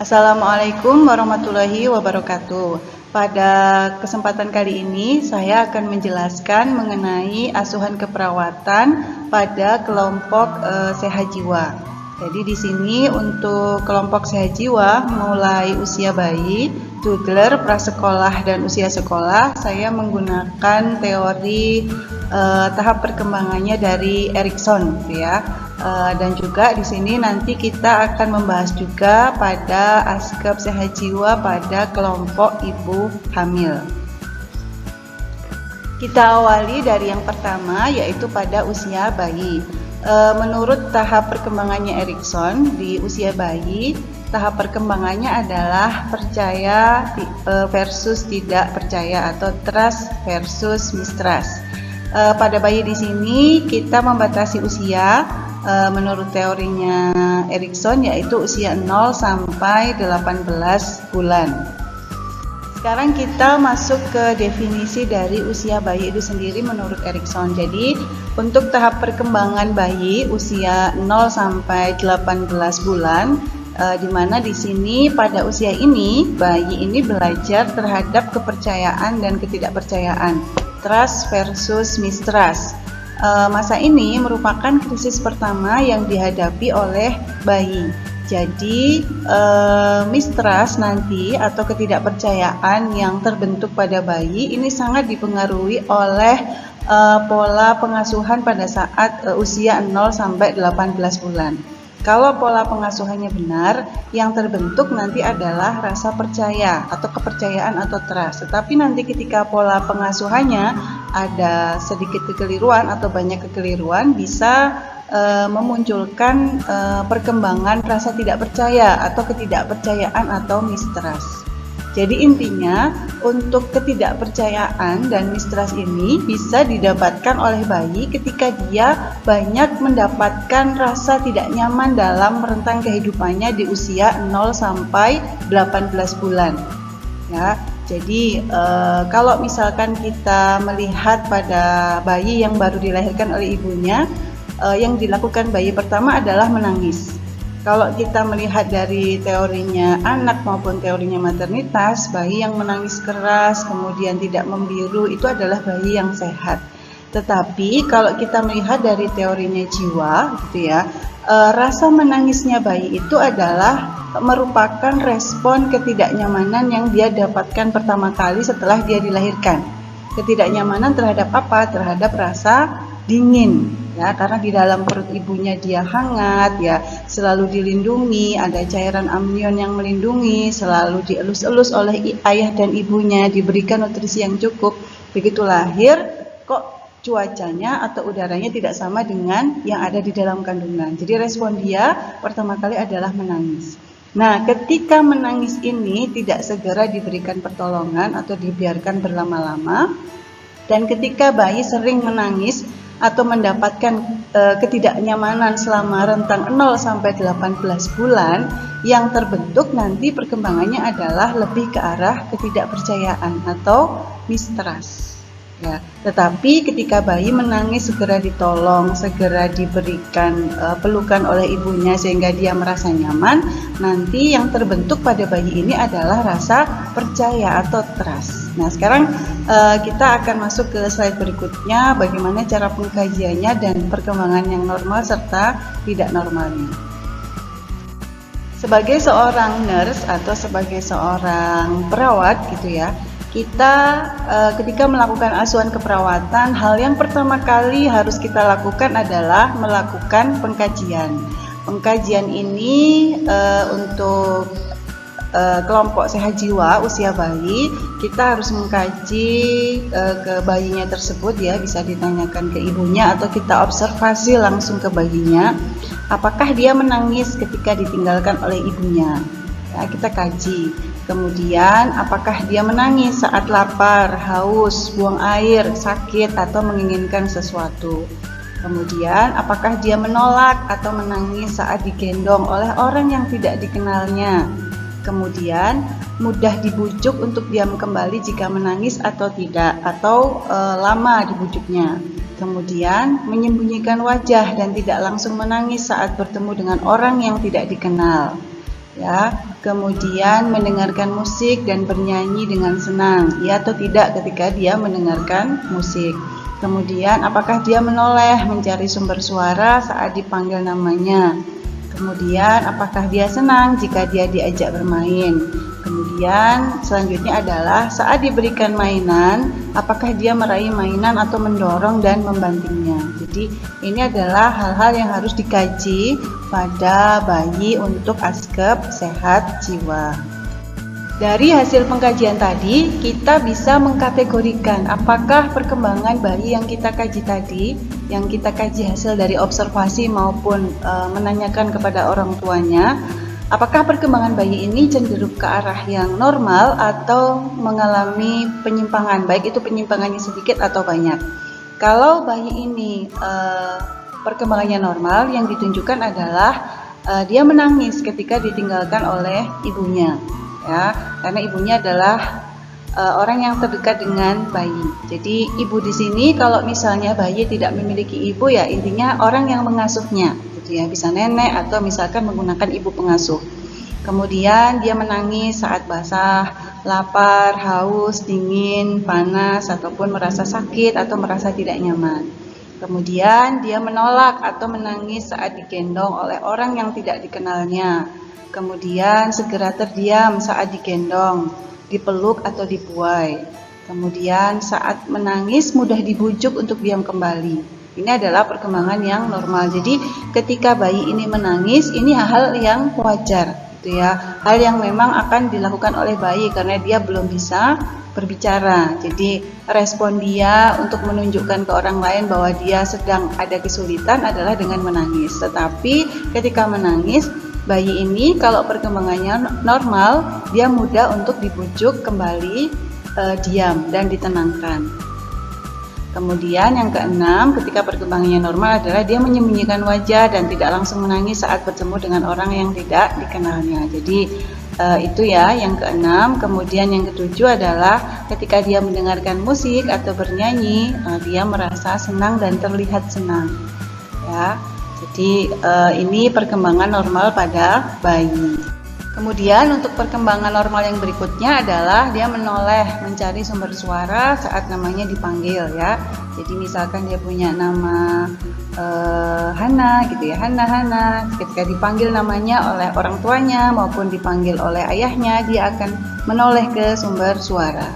Assalamualaikum warahmatullahi wabarakatuh. Pada kesempatan kali ini saya akan menjelaskan mengenai asuhan keperawatan pada kelompok sehat jiwa. Jadi di sini untuk kelompok sehat jiwa mulai usia bayi, toddler, prasekolah dan usia sekolah, saya menggunakan teori tahap perkembangannya dari Erikson, ya. Dan juga di sini nanti kita akan membahas juga pada askep sehat jiwa pada kelompok ibu hamil. Kita awali dari yang pertama, yaitu pada usia bayi. Menurut tahap perkembangannya Erikson, di usia bayi tahap perkembangannya adalah percaya versus tidak percaya atau trust versus mistrust. Pada bayi di sini kita membatasi usia menurut teorinya Erikson, yaitu usia 0 sampai 18 bulan. Sekarang kita masuk ke definisi dari usia bayi itu sendiri menurut Erikson. Jadi untuk tahap perkembangan bayi usia 0 sampai 18 bulan, di mana di sini pada usia ini bayi ini belajar terhadap kepercayaan dan ketidakpercayaan, trust versus mistrust. Masa ini merupakan krisis pertama yang dihadapi oleh bayi. Jadi mistrust nanti atau ketidakpercayaan yang terbentuk pada bayi ini sangat dipengaruhi oleh pola pengasuhan pada saat usia 0 sampai 18 bulan. Kalau pola pengasuhannya benar, yang terbentuk nanti adalah rasa percaya atau kepercayaan atau trust. Tetapi nanti ketika pola pengasuhannya ada sedikit kekeliruan atau banyak kekeliruan, bisa memunculkan perkembangan rasa tidak percaya atau ketidakpercayaan atau mistrust. Jadi intinya untuk ketidakpercayaan dan mistrust ini bisa didapatkan oleh bayi ketika dia banyak mendapatkan rasa tidak nyaman dalam rentang kehidupannya di usia 0 sampai 18 bulan. Ya, jadi kalau misalkan kita melihat pada bayi yang baru dilahirkan oleh ibunya, yang dilakukan bayi pertama adalah menangis. Kalau kita melihat dari teorinya anak maupun teorinya maternitas, bayi yang menangis keras kemudian tidak membiru itu adalah bayi yang sehat. Tetapi kalau kita melihat dari teorinya jiwa, gitu ya, rasa menangisnya bayi itu adalah merupakan respon ketidaknyamanan yang dia dapatkan pertama kali setelah dia dilahirkan. Ketidaknyamanan terhadap apa? Terhadap rasa dingin. Ya, karena di dalam perut ibunya dia hangat, ya, selalu dilindungi, ada cairan amnion yang melindungi, selalu dielus-elus oleh ayah dan ibunya, diberikan nutrisi yang cukup. Begitu lahir, kok cuacanya atau udaranya tidak sama dengan yang ada di dalam kandungan. Jadi respon dia pertama kali adalah menangis. Nah, ketika menangis ini tidak segera diberikan pertolongan atau dibiarkan berlama-lama, dan ketika bayi sering menangis atau mendapatkan ketidaknyamanan selama rentang 0 sampai 18 bulan, yang terbentuk nanti perkembangannya adalah lebih ke arah ketidakpercayaan atau mistrust. Ya, tetapi ketika bayi menangis segera ditolong, segera diberikan pelukan oleh ibunya sehingga dia merasa nyaman, nanti yang terbentuk pada bayi ini adalah rasa percaya atau trust. Nah, sekarang kita akan masuk ke slide berikutnya, bagaimana cara pengkajiannya dan perkembangan yang normal serta tidak normalnya. Sebagai seorang nurse atau sebagai seorang perawat gitu ya, kita ketika melakukan asuhan keperawatan, hal yang pertama kali harus kita lakukan adalah melakukan pengkajian. Pengkajian ini untuk kelompok sehat jiwa usia bayi, kita harus mengkaji ke bayinya tersebut, ya, bisa ditanyakan ke ibunya atau kita observasi langsung ke bayinya, apakah dia menangis ketika ditinggalkan oleh ibunya, ya, kita kaji. Kemudian apakah dia menangis saat lapar, haus, buang air, sakit atau menginginkan sesuatu. Kemudian apakah dia menolak atau menangis saat digendong oleh orang yang tidak dikenalnya. Kemudian mudah dibujuk untuk diam kembali jika menangis atau tidak, atau lama dibujuknya. Kemudian menyembunyikan wajah dan tidak langsung menangis saat bertemu dengan orang yang tidak dikenal. ya. Kemudian mendengarkan musik dan bernyanyi dengan senang, ya atau tidak ketika dia mendengarkan musik. Kemudian apakah dia menoleh mencari sumber suara saat dipanggil namanya. Kemudian apakah dia senang jika dia diajak bermain. Kemudian selanjutnya adalah saat diberikan mainan, apakah dia meraih mainan atau mendorong dan membantingnya. Jadi ini adalah hal-hal yang harus dikaji pada bayi untuk ASKEP sehat jiwa. Dari hasil pengkajian tadi, kita bisa mengkategorikan apakah perkembangan bayi yang kita kaji tadi, yang kita kaji hasil dari observasi maupun menanyakan kepada orang tuanya, apakah perkembangan bayi ini cenderung ke arah yang normal atau mengalami penyimpangan, baik itu penyimpangannya sedikit atau banyak. Kalau bayi ini perkembangannya normal, yang ditunjukkan adalah dia menangis ketika ditinggalkan oleh ibunya. Ya, karena ibunya adalah orang yang terdekat dengan bayi. Jadi ibu di sini kalau misalnya bayi tidak memiliki ibu, ya intinya orang yang mengasuhnya, gitu ya, bisa nenek atau misalkan menggunakan ibu pengasuh. Kemudian dia menangis saat basah, lapar, haus, dingin, panas, ataupun merasa sakit atau merasa tidak nyaman. Kemudian dia menolak atau menangis saat digendong oleh orang yang tidak dikenalnya. Kemudian segera terdiam saat digendong, dipeluk atau dibuai. Kemudian saat menangis mudah dibujuk untuk diam kembali. Ini adalah perkembangan yang normal. Jadi ketika bayi ini menangis, ini hal yang wajar, gitu ya. Hal yang memang akan dilakukan oleh bayi karena dia belum bisa berbicara. Jadi respon dia untuk menunjukkan ke orang lain bahwa dia sedang ada kesulitan adalah dengan menangis. Tetapi ketika menangis, bayi ini kalau perkembangannya normal, dia mudah untuk dibujuk kembali diam dan ditenangkan. Kemudian yang keenam, ketika perkembangannya normal adalah dia menyembunyikan wajah dan tidak langsung menangis saat bertemu dengan orang yang tidak dikenalnya. Jadi itu ya yang keenam. Kemudian yang ketujuh adalah ketika dia mendengarkan musik atau bernyanyi, dia merasa senang dan terlihat senang. Ya. Jadi ini perkembangan normal pada bayi. Kemudian untuk perkembangan normal yang berikutnya adalah dia menoleh mencari sumber suara saat namanya dipanggil, ya. Jadi misalkan dia punya nama Hana gitu ya, Hana. Ketika dipanggil namanya oleh orang tuanya maupun dipanggil oleh ayahnya, dia akan menoleh ke sumber suara.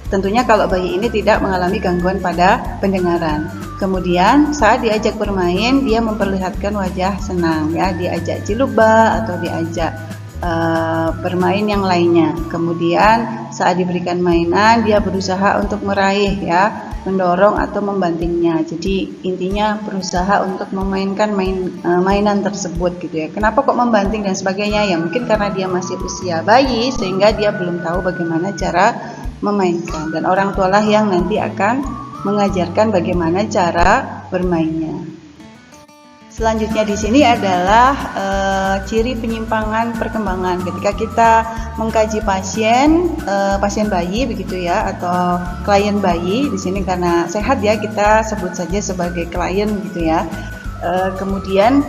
Tentunya kalau bayi ini tidak mengalami gangguan pada pendengaran. Kemudian saat diajak bermain, dia memperlihatkan wajah senang, ya, diajak ciluba atau diajak bermain yang lainnya. Kemudian saat diberikan mainan, dia berusaha untuk meraih, ya, mendorong atau membantingnya. Jadi intinya berusaha untuk memainkan mainan tersebut, gitu ya. Kenapa kok membanting dan sebagainya? Ya mungkin karena dia masih usia bayi sehingga dia belum tahu bagaimana cara memainkan, dan orang tualah yang nanti akan mengajarkan bagaimana cara bermainnya. Selanjutnya di sini adalah ciri penyimpangan perkembangan ketika kita mengkaji pasien bayi begitu ya, atau klien bayi. Di sini karena sehat ya, kita sebut saja sebagai klien gitu ya. Kemudian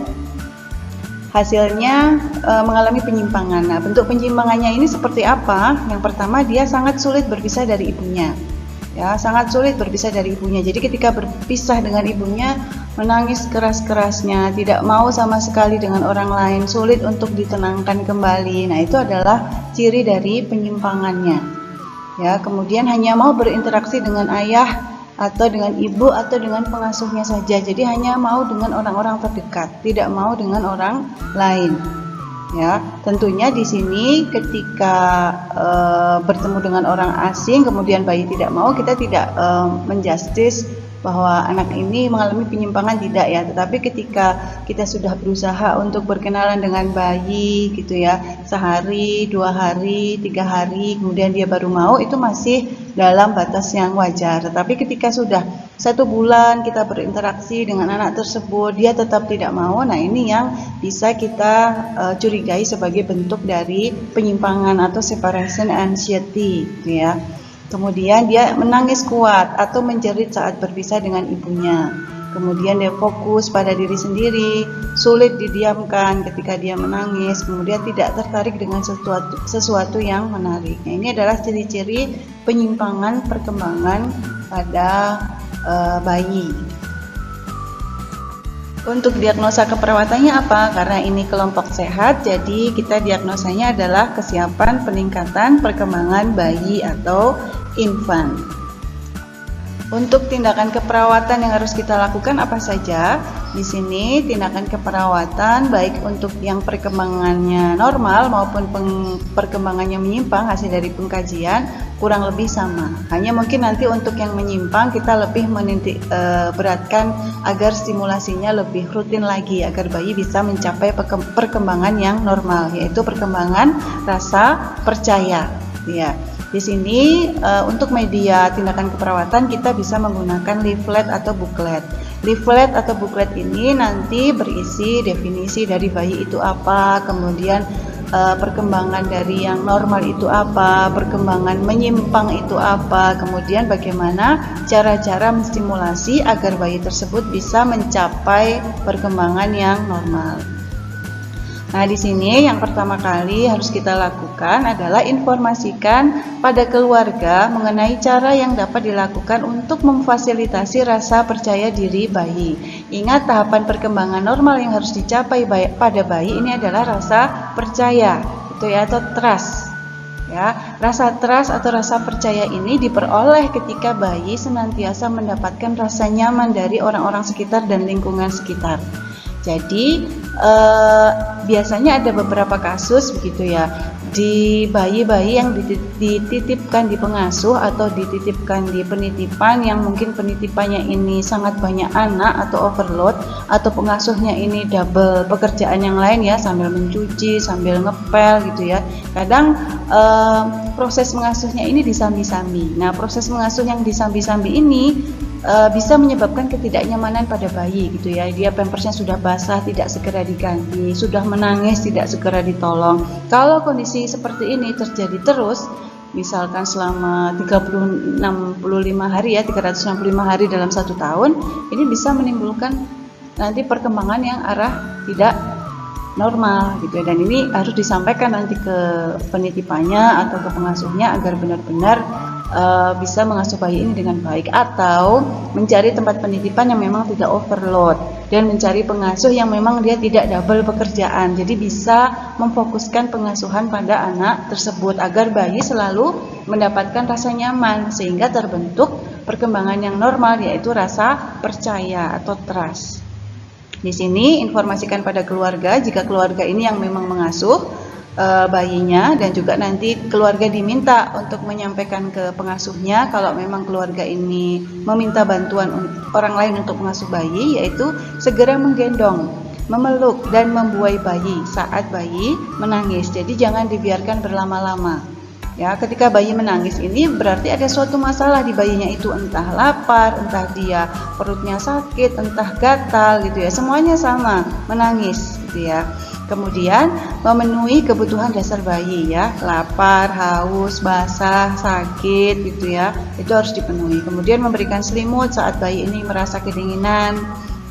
hasilnya mengalami penyimpangan. Nah, bentuk penyimpangannya ini seperti apa? Yang pertama, dia sangat sulit berpisah dari ibunya. Ya, sangat sulit berpisah dari ibunya. Jadi ketika berpisah dengan ibunya, menangis keras-kerasnya, tidak mau sama sekali dengan orang lain, sulit untuk ditenangkan kembali. Nah, itu adalah ciri dari penyimpangannya. Ya, kemudian hanya mau berinteraksi dengan ayah atau dengan ibu atau dengan pengasuhnya saja. Jadi hanya mau dengan orang-orang terdekat, tidak mau dengan orang lain. Ya, tentunya di sini ketika bertemu dengan orang asing, kemudian bayi tidak mau, kita tidak menjustis bahwa anak ini mengalami penyimpangan, tidak ya. Tetapi ketika kita sudah berusaha untuk berkenalan dengan bayi gitu ya, sehari, 2 hari, 3 hari, kemudian dia baru mau, itu masih dalam batas yang wajar. Tetapi ketika sudah 1 bulan kita berinteraksi dengan anak tersebut, dia tetap tidak mau, nah ini yang bisa kita curigai sebagai bentuk dari penyimpangan atau separation anxiety gitu ya. Kemudian dia menangis kuat atau menjerit saat berpisah dengan ibunya. kemudian dia fokus pada diri sendiri, sulit didiamkan ketika dia menangis, kemudian tidak tertarik dengan sesuatu yang menarik. Nah, ini adalah ciri-ciri penyimpangan perkembangan pada bayi. Untuk diagnosa keperawatannya apa? Karena ini kelompok sehat, jadi kita diagnosanya adalah kesiapan peningkatan perkembangan bayi atau infant. Untuk tindakan keperawatan yang harus kita lakukan apa saja? Di sini tindakan keperawatan baik untuk yang perkembangannya normal maupun perkembangannya menyimpang hasil dari pengkajian kurang lebih sama. Hanya mungkin nanti untuk yang menyimpang kita lebih menitik beratkan agar stimulasinya lebih rutin lagi agar bayi bisa mencapai perkembangan yang normal, yaitu perkembangan rasa percaya. Ya. Di sini untuk media tindakan keperawatan kita bisa menggunakan leaflet atau booklet. Leaflet atau booklet ini nanti berisi definisi dari bayi itu apa, kemudian perkembangan dari yang normal itu apa, perkembangan menyimpang itu apa, kemudian bagaimana cara-cara menstimulasi agar bayi tersebut bisa mencapai perkembangan yang normal. Nah, di sini yang pertama kali harus kita lakukan adalah informasikan pada keluarga mengenai cara yang dapat dilakukan untuk memfasilitasi rasa percaya diri bayi. Ingat, tahapan perkembangan normal yang harus dicapai pada bayi ini adalah rasa percaya, itu ya, atau trust. Ya, rasa trust atau rasa percaya ini diperoleh ketika bayi senantiasa mendapatkan rasa nyaman dari orang-orang sekitar dan lingkungan sekitar. Jadi biasanya ada beberapa kasus begitu ya, di bayi-bayi yang dititipkan di pengasuh atau dititipkan di penitipan yang mungkin penitipannya ini sangat banyak anak atau overload, atau pengasuhnya ini double pekerjaan yang lain ya, sambil mencuci, sambil ngepel gitu ya. Kadang proses mengasuhnya ini disambi-sambi. Nah, proses mengasuh yang disambi-sambi ini bisa menyebabkan ketidaknyamanan pada bayi gitu ya. Dia pampersnya sudah basah, tidak segera diganti, sudah menangis, tidak segera ditolong. Kalau kondisi seperti ini terjadi terus, misalkan selama 365 hari ya, 365 hari dalam 1 tahun, ini bisa menimbulkan nanti perkembangan yang arah tidak normal gitu ya. Dan ini harus disampaikan nanti ke penitipannya atau ke pengasuhnya agar benar-benar bisa mengasuh bayi ini dengan baik, atau mencari tempat penitipan yang memang tidak overload dan mencari pengasuh yang memang dia tidak double pekerjaan, jadi bisa memfokuskan pengasuhan pada anak tersebut agar bayi selalu mendapatkan rasa nyaman sehingga terbentuk perkembangan yang normal, yaitu rasa percaya atau trust. Di sini informasikan pada keluarga jika keluarga ini yang memang mengasuh bayinya, dan juga nanti keluarga diminta untuk menyampaikan ke pengasuhnya kalau memang keluarga ini meminta bantuan orang lain untuk mengasuh bayi, yaitu segera menggendong, memeluk dan membuai bayi saat bayi menangis. Jadi jangan dibiarkan berlama-lama. Ya, ketika bayi menangis ini berarti ada suatu masalah di bayinya itu, entah lapar, entah dia perutnya sakit, entah gatal gitu ya. Semuanya sama, menangis gitu ya. Kemudian memenuhi kebutuhan dasar bayi ya, lapar, haus, basah, sakit gitu ya, itu harus dipenuhi. Kemudian memberikan selimut saat bayi ini merasa kedinginan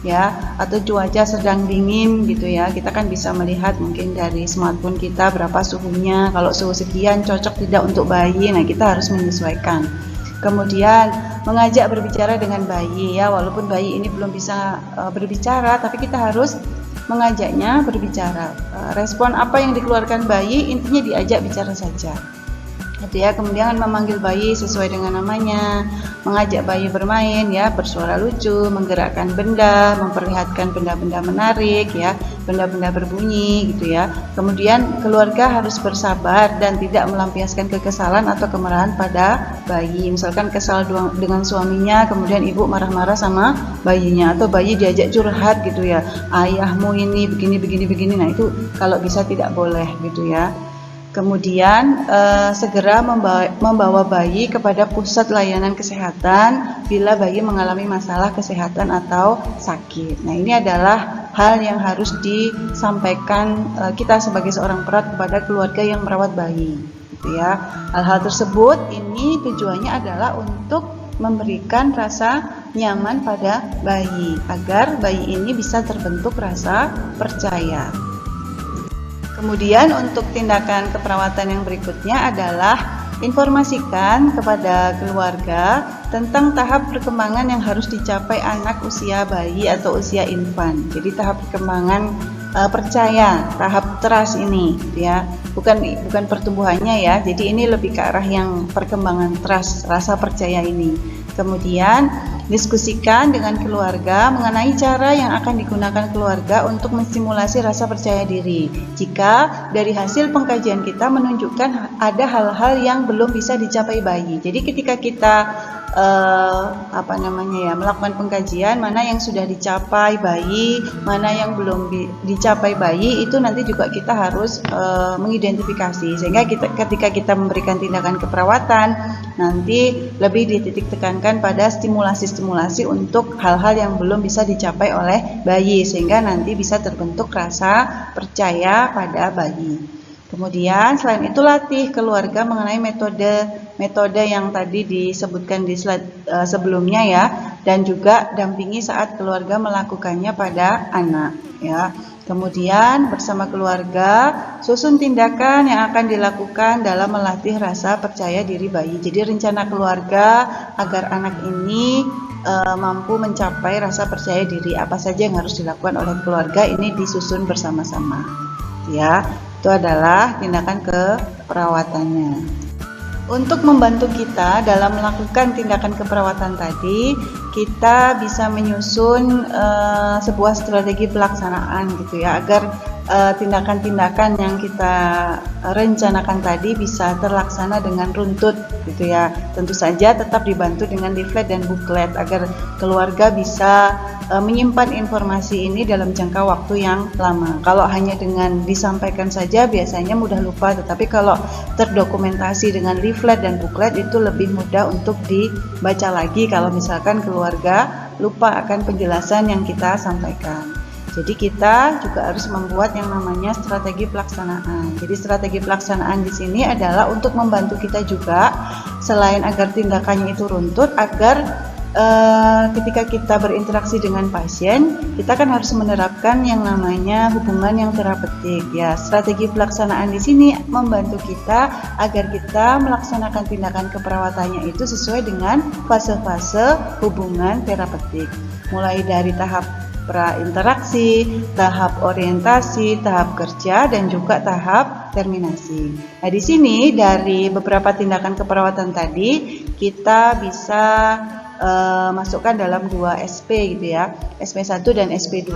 ya, atau cuaca sedang dingin gitu ya. Kita kan bisa melihat mungkin dari smartphone kita berapa suhunya. Kalau suhu sekian cocok tidak untuk bayi, nah kita harus menyesuaikan. Kemudian mengajak berbicara dengan bayi ya, walaupun bayi ini belum bisa berbicara, tapi kita harus mengajaknya berbicara. Respon apa yang dikeluarkan bayi, intinya diajak bicara saja. Gitu ya. Kemudian memanggil bayi sesuai dengan namanya, mengajak bayi bermain ya, bersuara lucu, menggerakkan benda, memperlihatkan benda-benda menarik ya, benda-benda berbunyi gitu ya. Kemudian keluarga harus bersabar dan tidak melampiaskan kekesalan atau kemarahan pada bayi. Misalkan kesal dengan suaminya, kemudian ibu marah-marah sama bayinya, atau bayi diajak curhat gitu ya, ayahmu ini begini. Nah, itu kalau bisa tidak boleh gitu ya. Kemudian segera membawa bayi kepada pusat layanan kesehatan bila bayi mengalami masalah kesehatan atau sakit. Nah, ini adalah hal yang harus disampaikan kita sebagai seorang perawat kepada keluarga yang merawat bayi, gitu ya. Hal-hal tersebut ini tujuannya adalah untuk memberikan rasa nyaman pada bayi, agar bayi ini bisa terbentuk rasa percaya. Kemudian untuk tindakan keperawatan yang berikutnya adalah informasikan kepada keluarga tentang tahap perkembangan yang harus dicapai anak usia bayi atau usia infan. Jadi tahap perkembangan percaya, tahap trust ini ya, bukan pertumbuhannya ya. Jadi ini lebih ke arah yang perkembangan trust, rasa percaya ini. Kemudian diskusikan dengan keluarga mengenai cara yang akan digunakan keluarga untuk menstimulasi rasa percaya diri. Jika dari hasil pengkajian kita menunjukkan ada hal-hal yang belum bisa dicapai bayi. Jadi ketika kita melakukan pengkajian, mana yang sudah dicapai bayi, mana yang belum dicapai bayi, itu nanti juga kita harus mengidentifikasi, sehingga ketika kita memberikan tindakan keperawatan nanti lebih dititik tekankan pada stimulasi untuk hal-hal yang belum bisa dicapai oleh bayi, sehingga nanti bisa terbentuk rasa percaya pada bayi. Kemudian selain itu latih keluarga mengenai metode yang tadi disebutkan di slide sebelumnya ya, dan juga dampingi saat keluarga melakukannya pada anak ya. Kemudian bersama keluarga susun tindakan yang akan dilakukan dalam melatih rasa percaya diri bayi. Jadi rencana keluarga agar anak ini mampu mencapai rasa percaya diri, apa saja yang harus dilakukan oleh keluarga ini disusun bersama-sama ya. Itu adalah tindakan keperawatannya. Untuk membantu kita dalam melakukan tindakan keperawatan tadi, kita bisa menyusun sebuah strategi pelaksanaan gitu ya, agar tindakan-tindakan yang kita rencanakan tadi bisa terlaksana dengan runtut gitu ya. Tentu saja tetap dibantu dengan leaflet dan booklet agar keluarga bisa menyimpan informasi ini dalam jangka waktu yang lama. Kalau hanya dengan disampaikan saja biasanya mudah lupa, tetapi kalau terdokumentasi dengan leaflet dan booklet itu lebih mudah untuk dibaca lagi kalau misalkan keluarga lupa akan penjelasan yang kita sampaikan. Jadi kita juga harus membuat yang namanya strategi pelaksanaan. Jadi strategi pelaksanaan di sini adalah untuk membantu kita juga, selain agar tindakannya itu runtut, agar ketika kita berinteraksi dengan pasien, kita kan harus menerapkan yang namanya hubungan yang terapeutik ya. Strategi pelaksanaan di sini membantu kita agar kita melaksanakan tindakan keperawatannya itu sesuai dengan fase-fase hubungan terapeutik. Mulai dari tahap prainteraksi, tahap orientasi, tahap kerja, dan juga tahap terminasi. Nah, di sini dari beberapa tindakan keperawatan tadi kita bisa masukkan dalam 2 SP gitu ya, SP1 dan SP2.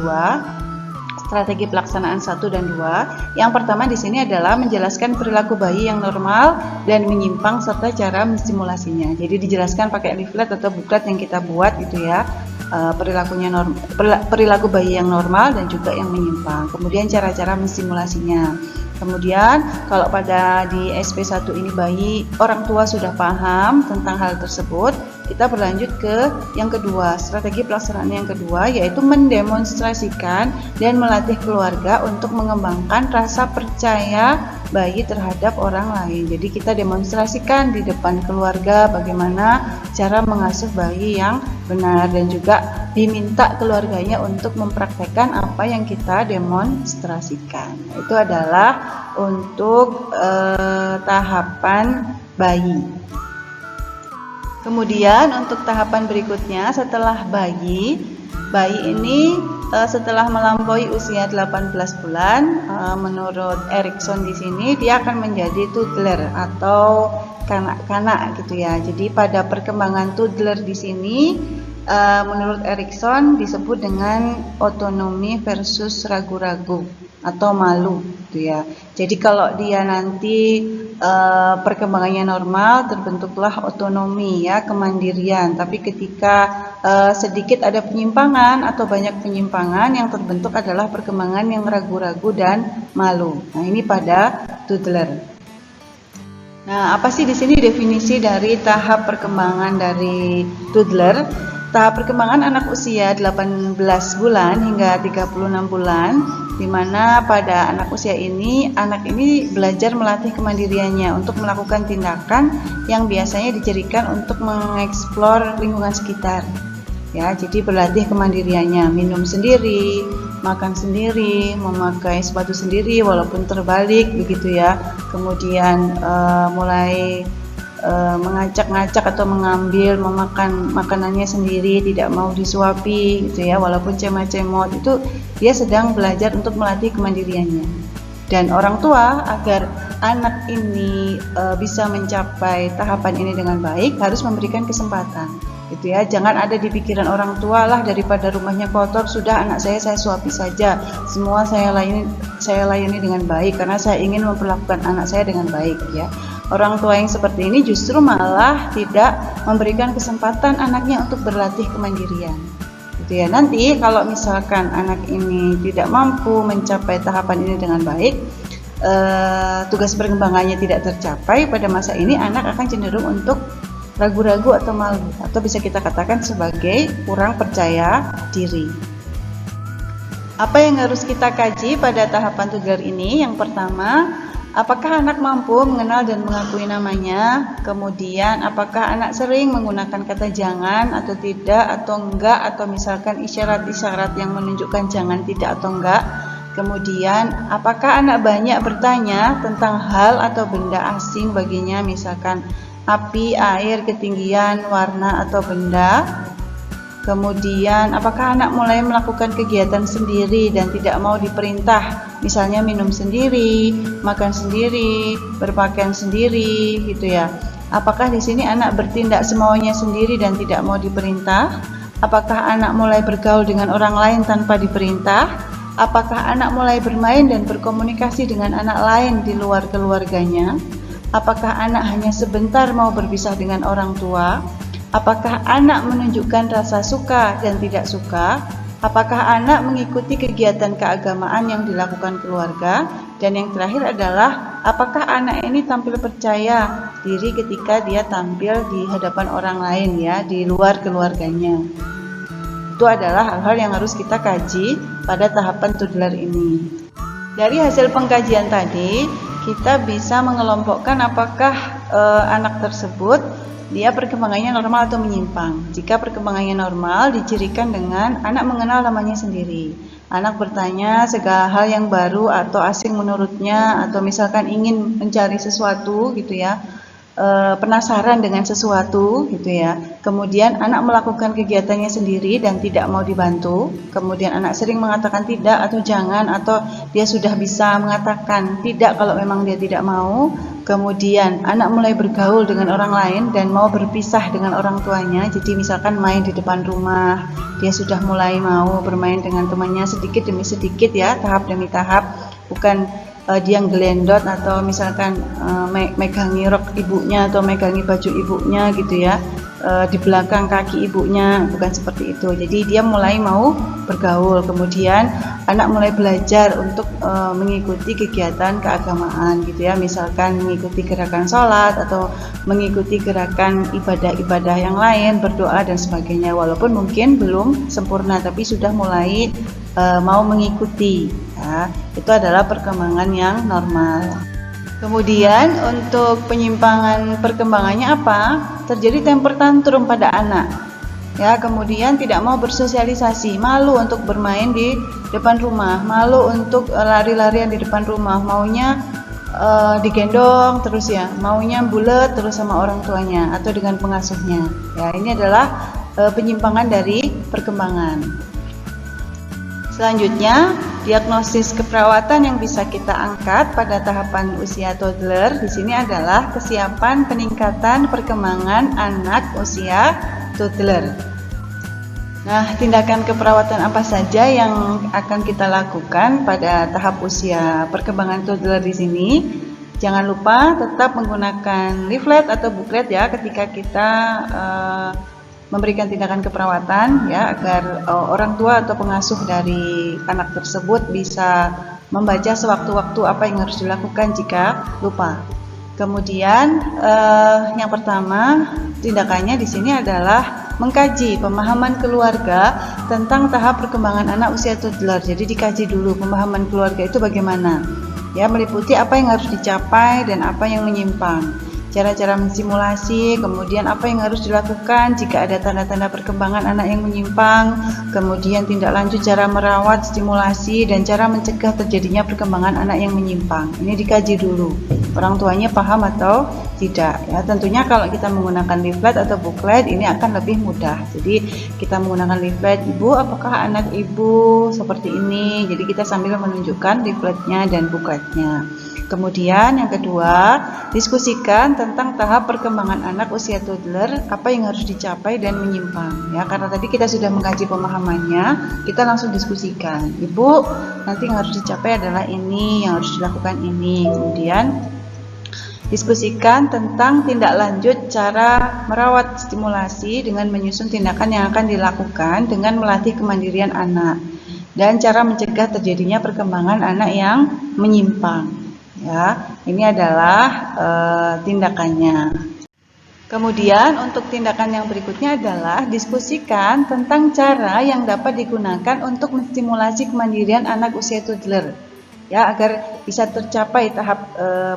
Strategi pelaksanaan 1 dan 2. Yang pertama di sini adalah menjelaskan perilaku bayi yang normal dan menyimpang serta cara menstimulasinya. Jadi dijelaskan pakai leaflet atau booklet yang kita buat gitu ya. Perilaku bayi yang normal dan juga yang menyimpang. Kemudian cara-cara menstimulasinya. Kemudian kalau pada di SP1 ini bayi orang tua sudah paham tentang hal tersebut, kita berlanjut ke yang kedua, strategi pelaksanaan yang kedua, yaitu mendemonstrasikan dan melatih keluarga untuk mengembangkan rasa percaya bayi terhadap orang lain. Jadi kita demonstrasikan di depan keluarga bagaimana cara mengasuh bayi yang benar, dan juga diminta keluarganya untuk mempraktekkan apa yang kita demonstrasikan. Itu adalah untuk tahapan bayi. Kemudian untuk tahapan berikutnya setelah bayi ini setelah melampaui usia 18 bulan, menurut Erikson di sini dia akan menjadi toddler atau kanak-kanak gitu ya. Jadi pada perkembangan toddler di sini menurut Erikson disebut dengan otonomi versus ragu-ragu atau malu gitu ya. Jadi kalau dia nanti perkembangannya normal, terbentuklah otonomi ya, kemandirian. Tapi ketika sedikit ada penyimpangan atau banyak penyimpangan, yang terbentuk adalah perkembangan yang ragu-ragu dan malu. Nah, ini pada toddler. Nah, apa sih di sini definisi dari tahap perkembangan dari toddler? Tahap perkembangan anak usia 18 bulan hingga 36 bulan, di mana pada anak usia ini, anak ini belajar melatih kemandiriannya untuk melakukan tindakan yang biasanya dijadikan untuk mengeksplor lingkungan sekitar. Ya, jadi berlatih kemandiriannya, minum sendiri, makan sendiri, memakai sepatu sendiri walaupun terbalik begitu ya. Kemudian mulai mengacak-ngacak atau mengambil, memakan makanannya sendiri, tidak mau disuapi gitu ya, walaupun cemot-cemot, itu dia sedang belajar untuk melatih kemandiriannya. Dan orang tua agar anak ini bisa mencapai tahapan ini dengan baik harus memberikan kesempatan gitu ya. Jangan ada di pikiran orang tua, lah daripada rumahnya kotor, sudah anak saya suapi saja, semua saya layani dengan baik karena saya ingin memperlakukan anak saya dengan baik ya. Orang tua yang seperti ini justru malah tidak memberikan kesempatan anaknya untuk berlatih kemandirian gitu ya. Nanti kalau misalkan anak ini tidak mampu mencapai tahapan ini dengan baik, tugas perkembangannya tidak tercapai, pada masa ini anak akan cenderung untuk ragu-ragu atau malu, atau bisa kita katakan sebagai kurang percaya diri. Apa yang harus kita kaji pada tahapan toddler ini? Yang pertama, apakah anak mampu mengenal dan mengakui namanya? Kemudian, apakah anak sering menggunakan kata jangan atau tidak atau enggak, atau misalkan isyarat-isyarat yang menunjukkan jangan, tidak atau enggak? Kemudian, apakah anak banyak bertanya tentang hal atau benda asing baginya, misalkan api, air, ketinggian, warna, atau benda? Kemudian, apakah anak mulai melakukan kegiatan sendiri dan tidak mau diperintah, misalnya minum sendiri, makan sendiri, berpakaian sendiri, gitu ya. Apakah di sini anak bertindak semaunya sendiri dan tidak mau diperintah? Apakah anak mulai bergaul dengan orang lain tanpa diperintah? Apakah anak mulai bermain dan berkomunikasi dengan anak lain di luar keluarganya? Apakah anak hanya sebentar mau berpisah dengan orang tua? Apakah anak menunjukkan rasa suka dan tidak suka? Apakah anak mengikuti kegiatan keagamaan yang dilakukan keluarga? Dan yang terakhir adalah, apakah anak ini tampil percaya diri ketika dia tampil di hadapan orang lain ya, di luar keluarganya? Itu adalah hal-hal yang harus kita kaji pada tahapan toddler ini. Dari hasil pengkajian tadi, kita bisa mengelompokkan apakah anak tersebut dia perkembangannya normal atau menyimpang. Jika perkembangannya normal, dicirikan dengan anak mengenal namanya sendiri. Anak bertanya segala hal yang baru atau asing menurutnya, atau misalkan ingin mencari sesuatu gitu ya, penasaran dengan sesuatu gitu ya. Kemudian anak melakukan kegiatannya sendiri dan tidak mau dibantu. Kemudian anak sering mengatakan tidak atau jangan, atau dia sudah bisa mengatakan tidak kalau memang dia tidak mau. Kemudian anak mulai bergaul dengan orang lain dan mau berpisah dengan orang tuanya. Jadi misalkan main di depan rumah, dia sudah mulai mau bermain dengan temannya sedikit demi sedikit ya, tahap demi tahap. Bukan dia gelendot atau misalkan megangi rok ibunya atau megangi baju ibunya gitu ya, di belakang kaki ibunya, bukan seperti itu. Jadi dia mulai mau bergaul. Kemudian anak mulai belajar untuk mengikuti kegiatan keagamaan gitu ya, misalkan mengikuti gerakan sholat atau mengikuti gerakan ibadah-ibadah yang lain, berdoa dan sebagainya, walaupun mungkin belum sempurna tapi sudah mulai mau mengikuti ya. Itu adalah perkembangan yang normal. Kemudian untuk penyimpangan perkembangannya apa? Terjadi temper tantrum pada anak ya, kemudian tidak mau bersosialisasi, malu untuk bermain di depan rumah, malu untuk lari-larian di depan rumah, maunya digendong terus ya, maunya bulet terus sama orang tuanya atau dengan pengasuhnya ya. Ini adalah penyimpangan dari perkembangan. Selanjutnya, diagnosis keperawatan yang bisa kita angkat pada tahapan usia toddler di sini adalah kesiapan peningkatan perkembangan anak usia toddler. Nah, tindakan keperawatan apa saja yang akan kita lakukan pada tahap usia perkembangan toddler di sini? Jangan lupa tetap menggunakan leaflet atau booklet ya ketika kita memberikan tindakan keperawatan ya, agar orang tua atau pengasuh dari anak tersebut bisa membaca sewaktu-waktu apa yang harus dilakukan jika lupa. Kemudian yang pertama tindakannya di sini adalah mengkaji pemahaman keluarga tentang tahap perkembangan anak usia toddler. Jadi dikaji dulu pemahaman keluarga itu bagaimana ya, meliputi apa yang harus dicapai dan apa yang menyimpang. cara-cara mensimulasi, kemudian apa yang harus dilakukan jika ada tanda-tanda perkembangan anak yang menyimpang, kemudian tindak lanjut cara merawat, stimulasi, dan cara mencegah terjadinya perkembangan anak yang menyimpang. Ini dikaji dulu, orang tuanya paham atau tidak ya. Tentunya kalau kita menggunakan leaflet atau booklet ini akan lebih mudah. Jadi kita menggunakan leaflet, ibu apakah anak ibu seperti ini, jadi kita sambil menunjukkan leafletnya dan bookletnya. Kemudian yang kedua, diskusikan tentang tahap perkembangan anak usia toddler, apa yang harus dicapai dan menyimpang ya. Karena tadi kita sudah mengkaji pemahamannya, kita langsung diskusikan. Ibu, nanti yang harus dicapai adalah ini, yang harus dilakukan ini. Kemudian diskusikan tentang tindak lanjut cara merawat stimulasi dengan menyusun tindakan yang akan dilakukan dengan melatih kemandirian anak dan cara mencegah terjadinya perkembangan anak yang menyimpang. Ya, ini adalah tindakannya. Kemudian untuk tindakan yang berikutnya adalah diskusikan tentang cara yang dapat digunakan untuk menstimulasi kemandirian anak usia toddler. Ya, agar bisa tercapai tahap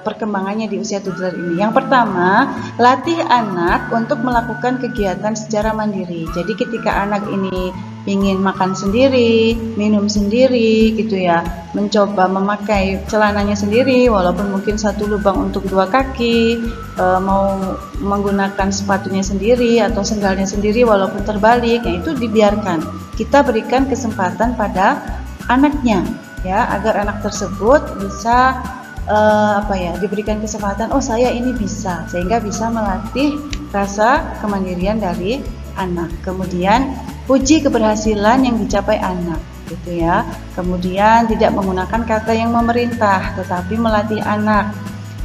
perkembangannya di usia toddler ini. Yang pertama, latih anak untuk melakukan kegiatan secara mandiri. Jadi ketika anak ini ingin makan sendiri, minum sendiri gitu ya, mencoba memakai celananya sendiri walaupun mungkin satu lubang untuk dua kaki, mau menggunakan sepatunya sendiri atau sendalnya sendiri walaupun terbalik, ya itu dibiarkan. Kita berikan kesempatan pada anaknya ya, agar anak tersebut bisa diberikan kesempatan, oh saya ini bisa, sehingga bisa melatih rasa kemandirian dari anak. Kemudian puji keberhasilan yang dicapai anak gitu ya. Kemudian tidak menggunakan kata yang memerintah, tetapi melatih anak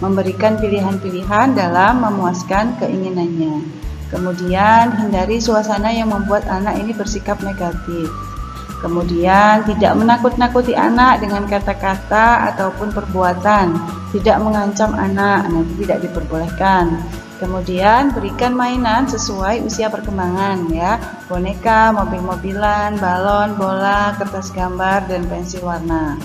memberikan pilihan-pilihan dalam memuaskan keinginannya. Kemudian hindari suasana yang membuat anak ini bersikap negatif. Kemudian tidak menakut-nakuti anak dengan kata-kata ataupun perbuatan, tidak mengancam anak, nanti tidak diperbolehkan. Kemudian berikan mainan sesuai usia perkembangan ya, boneka, mobil-mobilan, balon, bola, kertas gambar, dan pensil warna.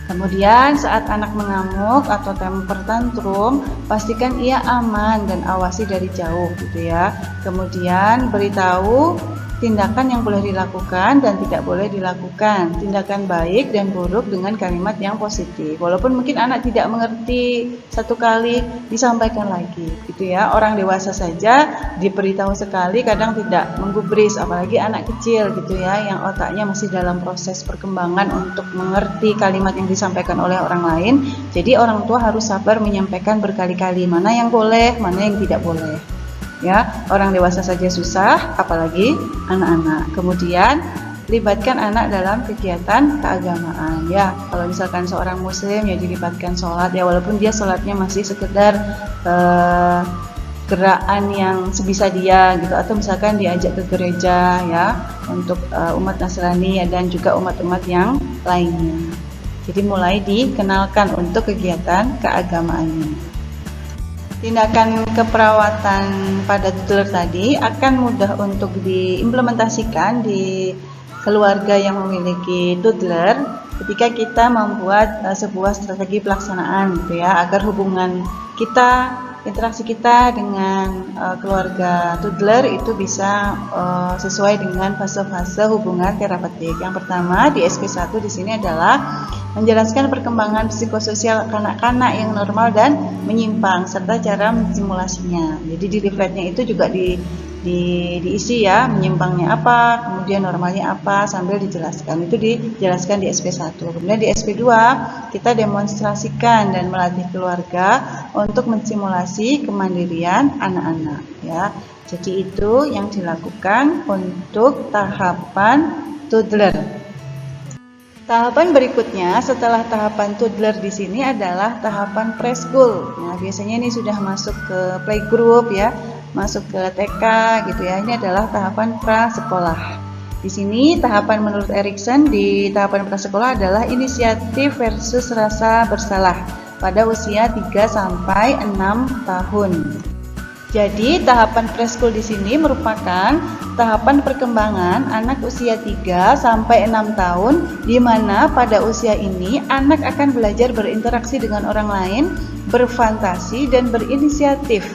Kemudian saat anak mengamuk atau temper tantrum, pastikan ia aman dan awasi dari jauh gitu ya. Kemudian beritahu tindakan yang boleh dilakukan dan tidak boleh dilakukan, tindakan baik dan buruk dengan kalimat yang positif. Walaupun mungkin anak tidak mengerti satu kali, disampaikan lagi gitu ya. Orang dewasa saja diberitahu sekali kadang tidak menggubris, apalagi anak kecil gitu ya, yang otaknya masih dalam proses perkembangan untuk mengerti kalimat yang disampaikan oleh orang lain. Jadi orang tua harus sabar menyampaikan berkali-kali mana yang boleh, mana yang tidak boleh. Ya, orang dewasa saja susah, apalagi anak-anak. Kemudian libatkan anak dalam kegiatan keagamaan. Ya, kalau misalkan seorang muslim ya dilibatkan sholat ya, walaupun dia sholatnya masih sekedar gerakan yang sebisa dia gitu, atau misalkan diajak ke gereja ya untuk umat Nasrani ya, dan juga umat-umat yang lainnya. Jadi mulai dikenalkan untuk kegiatan keagamaannya. Tindakan keperawatan pada toddler tadi akan mudah untuk diimplementasikan di keluarga yang memiliki toddler ketika kita membuat sebuah strategi pelaksanaan gitu ya, agar hubungan kita, interaksi kita dengan keluarga toddler itu bisa sesuai dengan fase-fase hubungan terapeutik. Yang pertama di SP1 di sini adalah menjelaskan perkembangan psikososial kanak-kanak yang normal dan menyimpang serta cara mensimulasinya. Jadi di leafletnya itu juga diisi ya, menyimpangnya apa, kemudian normalnya apa, sambil dijelaskan. Itu dijelaskan di SP1. Kemudian di SP2 kita demonstrasikan dan melatih keluarga untuk mensimulasi kemandirian anak-anak ya. Jadi itu yang dilakukan untuk tahapan toddler. Tahapan berikutnya setelah tahapan toddler di sini adalah tahapan preschool. Nah, biasanya ini sudah masuk ke playgroup ya, masuk ke TK gitu ya. Ini adalah tahapan prasekolah. Di sini tahapan menurut Erikson di tahapan prasekolah adalah inisiatif versus rasa bersalah pada usia 3 sampai 6 tahun. Jadi, tahapan preschool di sini merupakan tahapan perkembangan anak usia 3 sampai 6 tahun, di mana pada usia ini anak akan belajar berinteraksi dengan orang lain, berfantasi dan berinisiatif.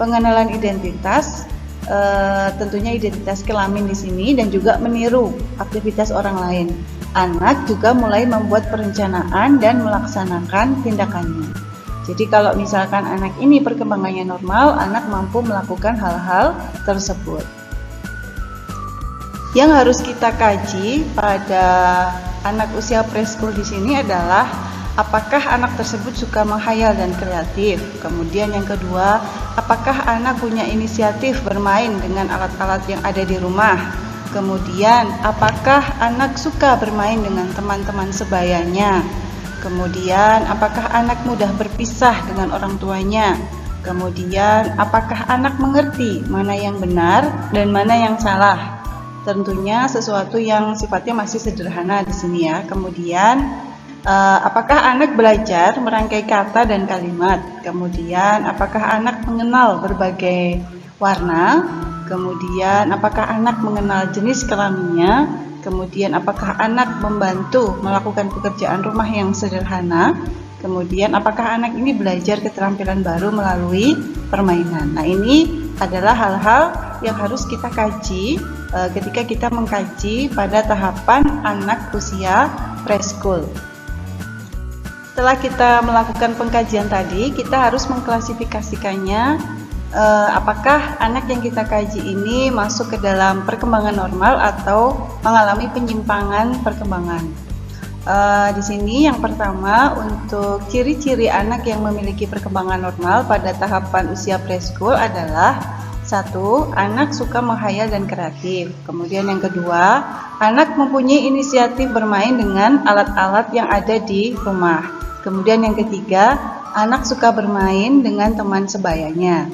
Pengenalan identitas, tentunya identitas kelamin di sini, dan juga meniru aktivitas orang lain. Anak juga mulai membuat perencanaan dan melaksanakan tindakannya. Jadi kalau misalkan anak ini perkembangannya normal, anak mampu melakukan hal-hal tersebut. Yang harus kita kaji pada anak usia preschool di sini adalah apakah anak tersebut suka menghayal dan kreatif. Kemudian yang kedua, apakah anak punya inisiatif bermain dengan alat-alat yang ada di rumah. Kemudian, apakah anak suka bermain dengan teman-teman sebayanya. Kemudian, apakah anak mudah berpisah dengan orang tuanya? Kemudian, apakah anak mengerti mana yang benar dan mana yang salah? Tentunya sesuatu yang sifatnya masih sederhana di sini ya. Kemudian, apakah anak belajar merangkai kata dan kalimat? Kemudian, apakah anak mengenal berbagai warna? Kemudian, apakah anak mengenal jenis kelaminnya? Kemudian, apakah anak membantu melakukan pekerjaan rumah yang sederhana? Kemudian, apakah anak ini belajar keterampilan baru melalui permainan? Nah, ini adalah hal-hal yang harus kita kaji ketika kita mengkaji pada tahapan anak usia preschool. Setelah kita melakukan pengkajian tadi, kita harus mengklasifikasikannya. Apakah anak yang kita kaji ini masuk ke dalam perkembangan normal atau mengalami penyimpangan perkembangan. Di sini yang pertama, untuk ciri-ciri anak yang memiliki perkembangan normal pada tahapan usia preschool adalah 1. Anak suka menghayal dan kreatif. Kemudian yang kedua, anak mempunyai inisiatif bermain dengan alat-alat yang ada di rumah. Kemudian yang ketiga, anak suka bermain dengan teman sebayanya.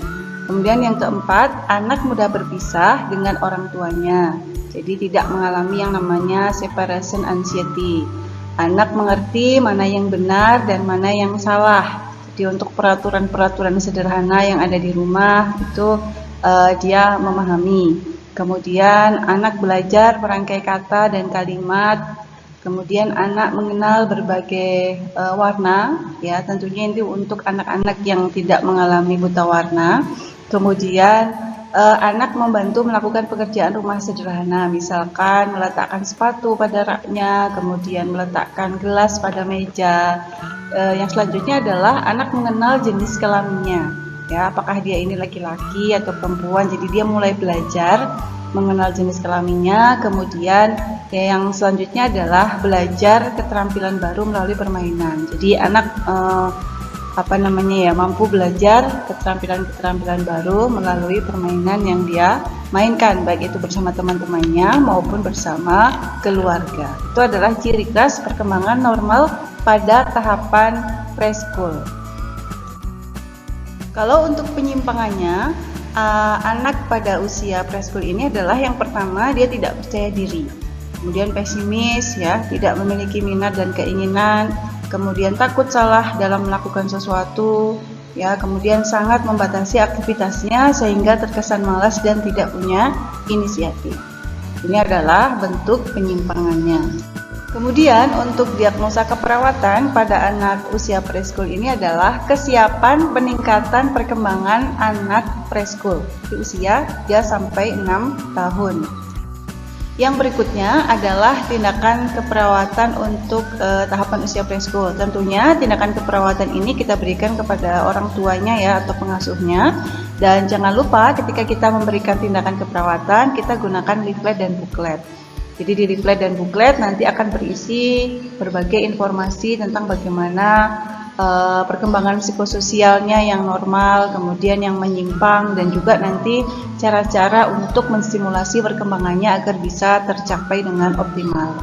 Kemudian yang keempat, anak mudah berpisah dengan orang tuanya. Jadi tidak mengalami yang namanya separation anxiety. Anak mengerti mana yang benar dan mana yang salah. Jadi untuk peraturan-peraturan sederhana yang ada di rumah itu dia memahami. Kemudian anak belajar merangkai kata dan kalimat. Kemudian anak mengenal berbagai warna, ya tentunya ini untuk anak-anak yang tidak mengalami buta warna. Kemudian anak membantu melakukan pekerjaan rumah sederhana, misalkan meletakkan sepatu pada raknya, kemudian meletakkan gelas pada meja. Yang selanjutnya adalah anak mengenal jenis kelaminnya, ya apakah dia ini laki-laki atau perempuan. Jadi dia mulai belajar mengenal jenis kelaminnya. Kemudian yang selanjutnya adalah belajar keterampilan baru melalui permainan. Jadi anak mampu belajar keterampilan-keterampilan baru melalui permainan yang dia mainkan, baik itu bersama teman-temannya maupun bersama keluarga. Itu adalah ciri khas perkembangan normal pada tahapan preschool. Kalau untuk penyimpangannya, anak pada usia preschool ini adalah yang pertama, dia tidak percaya diri, kemudian pesimis, ya, tidak memiliki minat dan keinginan, kemudian takut salah dalam melakukan sesuatu, ya, kemudian sangat membatasi aktivitasnya sehingga terkesan malas dan tidak punya inisiatif. Ini adalah bentuk penyimpangannya. Kemudian untuk diagnosa keperawatan pada anak usia preschool ini adalah kesiapan peningkatan perkembangan anak preschool di usia 3 sampai 6 tahun. Yang berikutnya adalah tindakan keperawatan untuk tahapan usia preschool. Tentunya tindakan keperawatan ini kita berikan kepada orang tuanya, ya, atau pengasuhnya. Dan jangan lupa ketika kita memberikan tindakan keperawatan, kita gunakan leaflet dan booklet. Jadi di leaflet dan booklet nanti akan berisi berbagai informasi tentang bagaimana perkembangan psikososialnya yang normal, kemudian yang menyimpang, dan juga nanti cara-cara untuk menstimulasi perkembangannya agar bisa tercapai dengan optimal.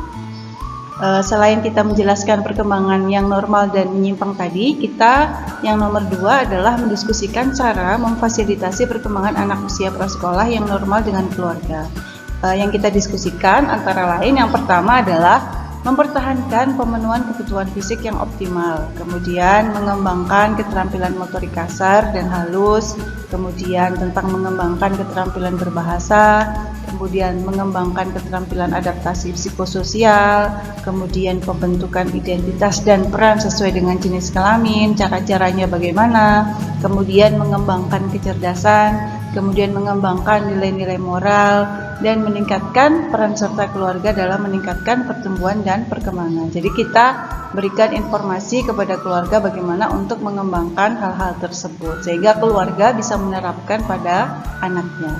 Selain kita menjelaskan perkembangan yang normal dan menyimpang tadi, kita yang nomor 2 adalah mendiskusikan cara memfasilitasi perkembangan anak usia prasekolah yang normal dengan keluarga. Yang kita diskusikan antara lain yang pertama adalah mempertahankan pemenuhan kebutuhan fisik yang optimal, kemudian mengembangkan keterampilan motorik kasar dan halus, kemudian tentang mengembangkan keterampilan berbahasa, kemudian mengembangkan keterampilan adaptasi psikososial, kemudian pembentukan identitas dan peran sesuai dengan jenis kelamin, cara-caranya bagaimana, kemudian mengembangkan kecerdasan, kemudian mengembangkan nilai-nilai moral, dan meningkatkan peran serta keluarga dalam meningkatkan pertumbuhan dan perkembangan. Jadi kita berikan informasi kepada keluarga bagaimana untuk mengembangkan hal-hal tersebut, sehingga keluarga bisa menerapkan pada anaknya.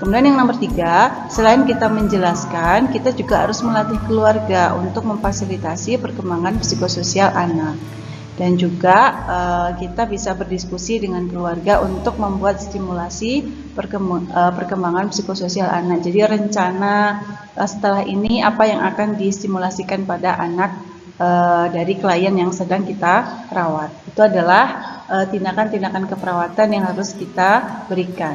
Kemudian yang nomor 3, selain kita menjelaskan, kita juga harus melatih keluarga untuk memfasilitasi perkembangan psikososial anak. Dan juga kita bisa berdiskusi dengan keluarga untuk membuat stimulasi perkembangan psikososial anak. Jadi rencana setelah ini apa yang akan distimulasikan pada anak dari klien yang sedang kita rawat. Itu adalah tindakan-tindakan keperawatan yang harus kita berikan.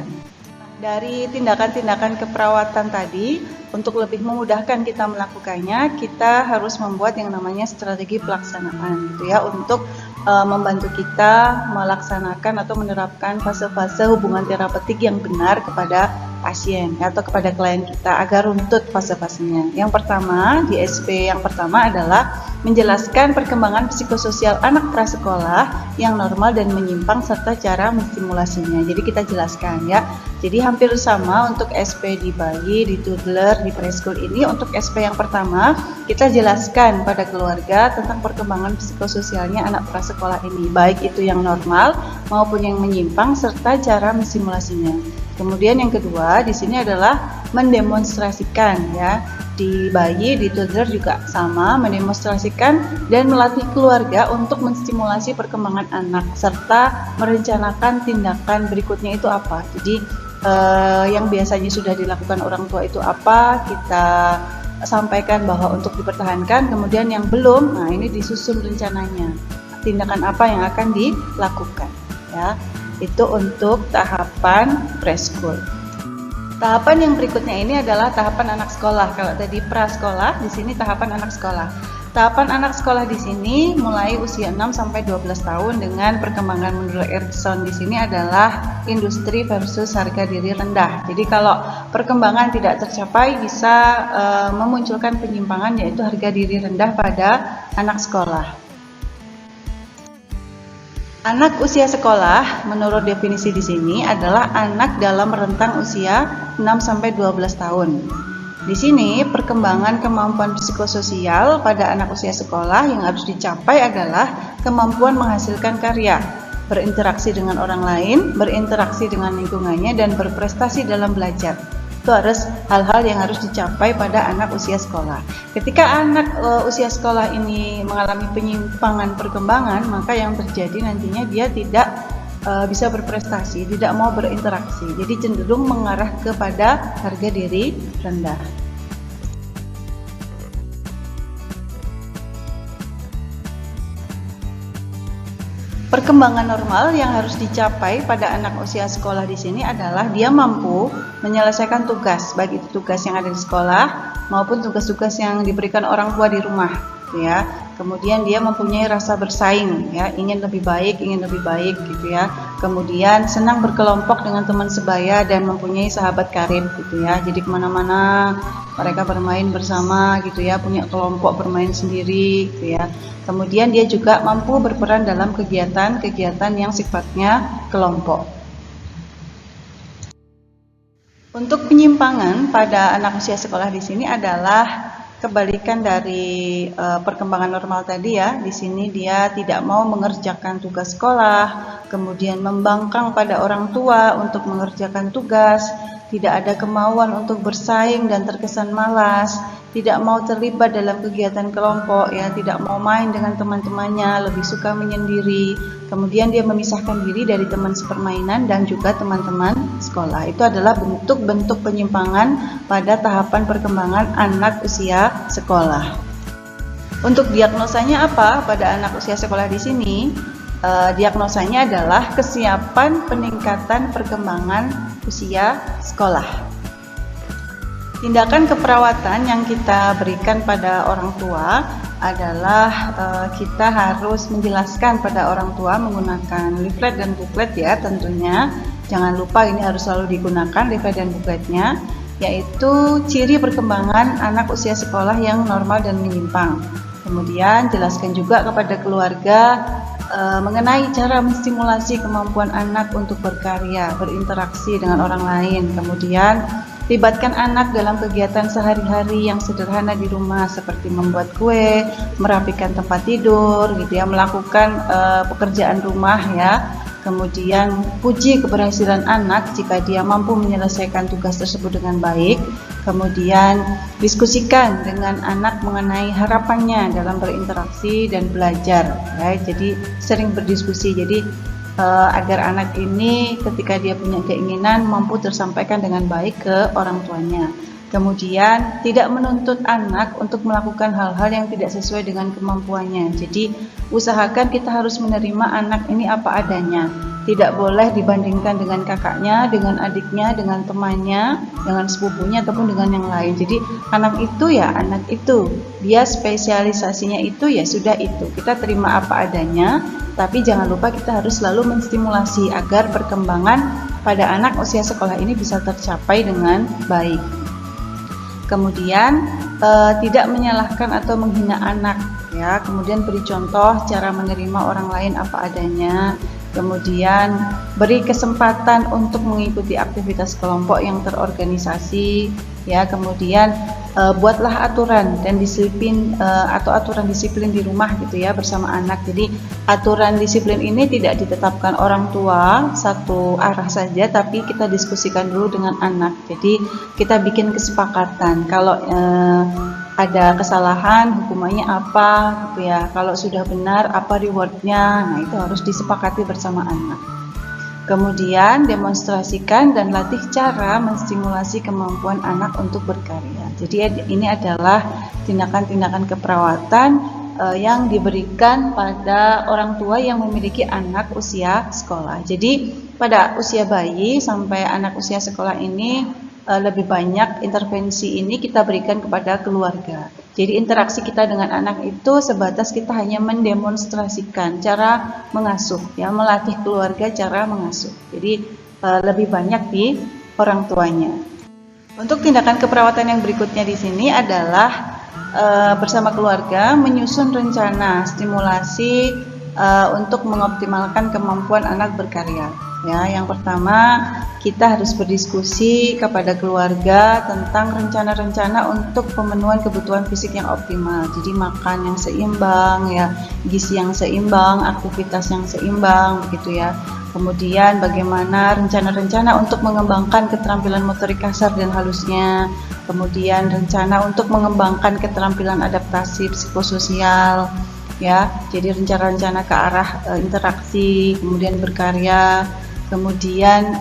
Dari tindakan-tindakan keperawatan tadi, untuk lebih memudahkan kita melakukannya, kita harus membuat yang namanya strategi pelaksanaan, gitu ya, untuk membantu kita melaksanakan atau menerapkan fase-fase hubungan terapeutik yang benar kepada pasien atau kepada klien kita agar runtut fase-fasenya. Yang pertama, di SP yang pertama adalah menjelaskan perkembangan psikososial anak prasekolah yang normal dan menyimpang serta cara menstimulasinya. Jadi kita jelaskan ya. Jadi hampir sama untuk SP di bayi, di toddler, di preschool ini. Untuk SP yang pertama, kita jelaskan pada keluarga tentang perkembangan psikososialnya anak prasekolah ini, baik itu yang normal maupun yang menyimpang serta cara menstimulasinya. Kemudian yang kedua di sini adalah mendemonstrasikan ya. Di bayi, di toddler juga sama, mendemonstrasikan dan melatih keluarga untuk menstimulasi perkembangan anak serta merencanakan tindakan berikutnya itu apa. Jadi yang biasanya sudah dilakukan orang tua itu apa, kita sampaikan bahwa untuk dipertahankan, kemudian yang belum, nah ini disusun rencananya, tindakan apa yang akan dilakukan ya. Itu untuk tahapan preschool. Tahapan yang berikutnya ini adalah tahapan anak sekolah. Kalau tadi prasekolah, di sini tahapan anak sekolah. Tahapan anak sekolah di sini mulai usia 6 sampai 12 tahun dengan perkembangan menurut Erikson di sini adalah industri versus harga diri rendah. Jadi kalau perkembangan tidak tercapai bisa memunculkan penyimpangan yaitu harga diri rendah pada anak sekolah. Anak usia sekolah menurut definisi di sini adalah anak dalam rentang usia 6 sampai 12 tahun. Di sini perkembangan kemampuan psikososial pada anak usia sekolah yang harus dicapai adalah kemampuan menghasilkan karya, berinteraksi dengan orang lain, berinteraksi dengan lingkungannya, dan berprestasi dalam belajar. Itu harus hal-hal yang harus dicapai pada anak usia sekolah. Ketika anak usia sekolah ini mengalami penyimpangan perkembangan, maka yang terjadi nantinya dia tidak bisa berprestasi, tidak mau berinteraksi. Jadi cenderung mengarah kepada harga diri rendah. Perkembangan normal yang harus dicapai pada anak usia sekolah di sini adalah dia mampu menyelesaikan tugas, baik itu tugas yang ada di sekolah maupun tugas-tugas yang diberikan orang tua di rumah, ya. Kemudian dia mempunyai rasa bersaing, ya, ingin lebih baik gitu ya. Kemudian senang berkelompok dengan teman sebaya dan mempunyai sahabat karib gitu ya. Jadi kemana-mana mereka bermain bersama gitu ya, punya kelompok bermain sendiri gitu ya. Kemudian dia juga mampu berperan dalam kegiatan-kegiatan yang sifatnya kelompok. Untuk penyimpangan pada anak usia sekolah di sini adalah kebalikan dari perkembangan normal tadi ya. Di sini dia tidak mau mengerjakan tugas sekolah, kemudian membangkang pada orang tua untuk mengerjakan tugas, tidak ada kemauan untuk bersaing dan terkesan malas, tidak mau terlibat dalam kegiatan kelompok ya, tidak mau main dengan teman-temannya, lebih suka menyendiri. Kemudian dia memisahkan diri dari teman sepermainan dan juga teman-teman sekolah. Itu adalah bentuk-bentuk penyimpangan pada tahapan perkembangan anak usia sekolah. Untuk diagnosanya apa pada anak usia sekolah di sini? Diagnosanya adalah kesiapan peningkatan perkembangan usia sekolah. Tindakan keperawatan yang kita berikan pada orang tua adalah kita harus menjelaskan pada orang tua menggunakan leaflet dan booklet ya tentunya. Jangan lupa ini harus selalu digunakan leaflet dan bookletnya, yaitu ciri perkembangan anak usia sekolah yang normal dan menyimpang. Kemudian jelaskan juga kepada keluarga mengenai cara menstimulasi kemampuan anak untuk berkarya, berinteraksi dengan orang lain. Kemudian libatkan anak dalam kegiatan sehari-hari yang sederhana di rumah seperti membuat kue, merapikan tempat tidur, gitu ya, melakukan pekerjaan rumah ya. Kemudian puji keberhasilan anak jika dia mampu menyelesaikan tugas tersebut dengan baik. Kemudian diskusikan dengan anak mengenai harapannya dalam berinteraksi dan belajar ya. Jadi sering berdiskusi. Jadi agar anak ini ketika dia punya keinginan mampu tersampaikan dengan baik ke orang tuanya. Kemudian tidak menuntut anak untuk melakukan hal-hal yang tidak sesuai dengan kemampuannya. Jadi usahakan kita harus menerima anak ini apa adanya. Tidak boleh dibandingkan dengan kakaknya, dengan adiknya, dengan temannya, dengan sepupunya ataupun dengan yang lain. Jadi anak itu ya anak itu. Dia spesialisasinya itu ya sudah itu. Kita terima apa adanya, tapi jangan lupa kita harus selalu menstimulasi agar perkembangan pada anak usia sekolah ini bisa tercapai dengan baik. Kemudian tidak menyalahkan atau menghina anak ya. Kemudian beri contoh cara menerima orang lain apa adanya. Kemudian beri kesempatan untuk mengikuti aktivitas kelompok yang terorganisasi ya. Kemudian buatlah aturan dan disiplin atau aturan disiplin di rumah gitu ya bersama anak. Jadi aturan disiplin ini tidak ditetapkan orang tua satu arah saja, tapi kita diskusikan dulu dengan anak. Jadi kita bikin kesepakatan kalau ada kesalahan hukumannya apa gitu ya. Kalau sudah benar apa rewardnya. Nah itu harus disepakati bersama anak. Kemudian demonstrasikan dan latih cara menstimulasi kemampuan anak untuk berkarya. Jadi ini adalah tindakan-tindakan keperawatan yang diberikan pada orang tua yang memiliki anak usia sekolah. Jadi pada usia bayi sampai anak usia sekolah ini lebih banyak intervensi ini kita berikan kepada keluarga. Jadi interaksi kita dengan anak itu sebatas kita hanya mendemonstrasikan cara mengasuh, ya, melatih keluarga cara mengasuh. Jadi lebih banyak di orang tuanya. Untuk tindakan keperawatan yang berikutnya di sini adalah bersama keluarga menyusun rencana stimulasi untuk mengoptimalkan kemampuan anak berkarya. Ya, yang pertama kita harus berdiskusi kepada keluarga tentang rencana-rencana untuk pemenuhan kebutuhan fisik yang optimal. Jadi makan yang seimbang, ya, gizi yang seimbang, aktivitas yang seimbang, begitu ya. Kemudian bagaimana rencana-rencana untuk mengembangkan keterampilan motorik kasar dan halusnya. Kemudian rencana untuk mengembangkan keterampilan adaptasi psikososial, ya. Jadi rencana-rencana ke arah interaksi, kemudian berkarya. Kemudian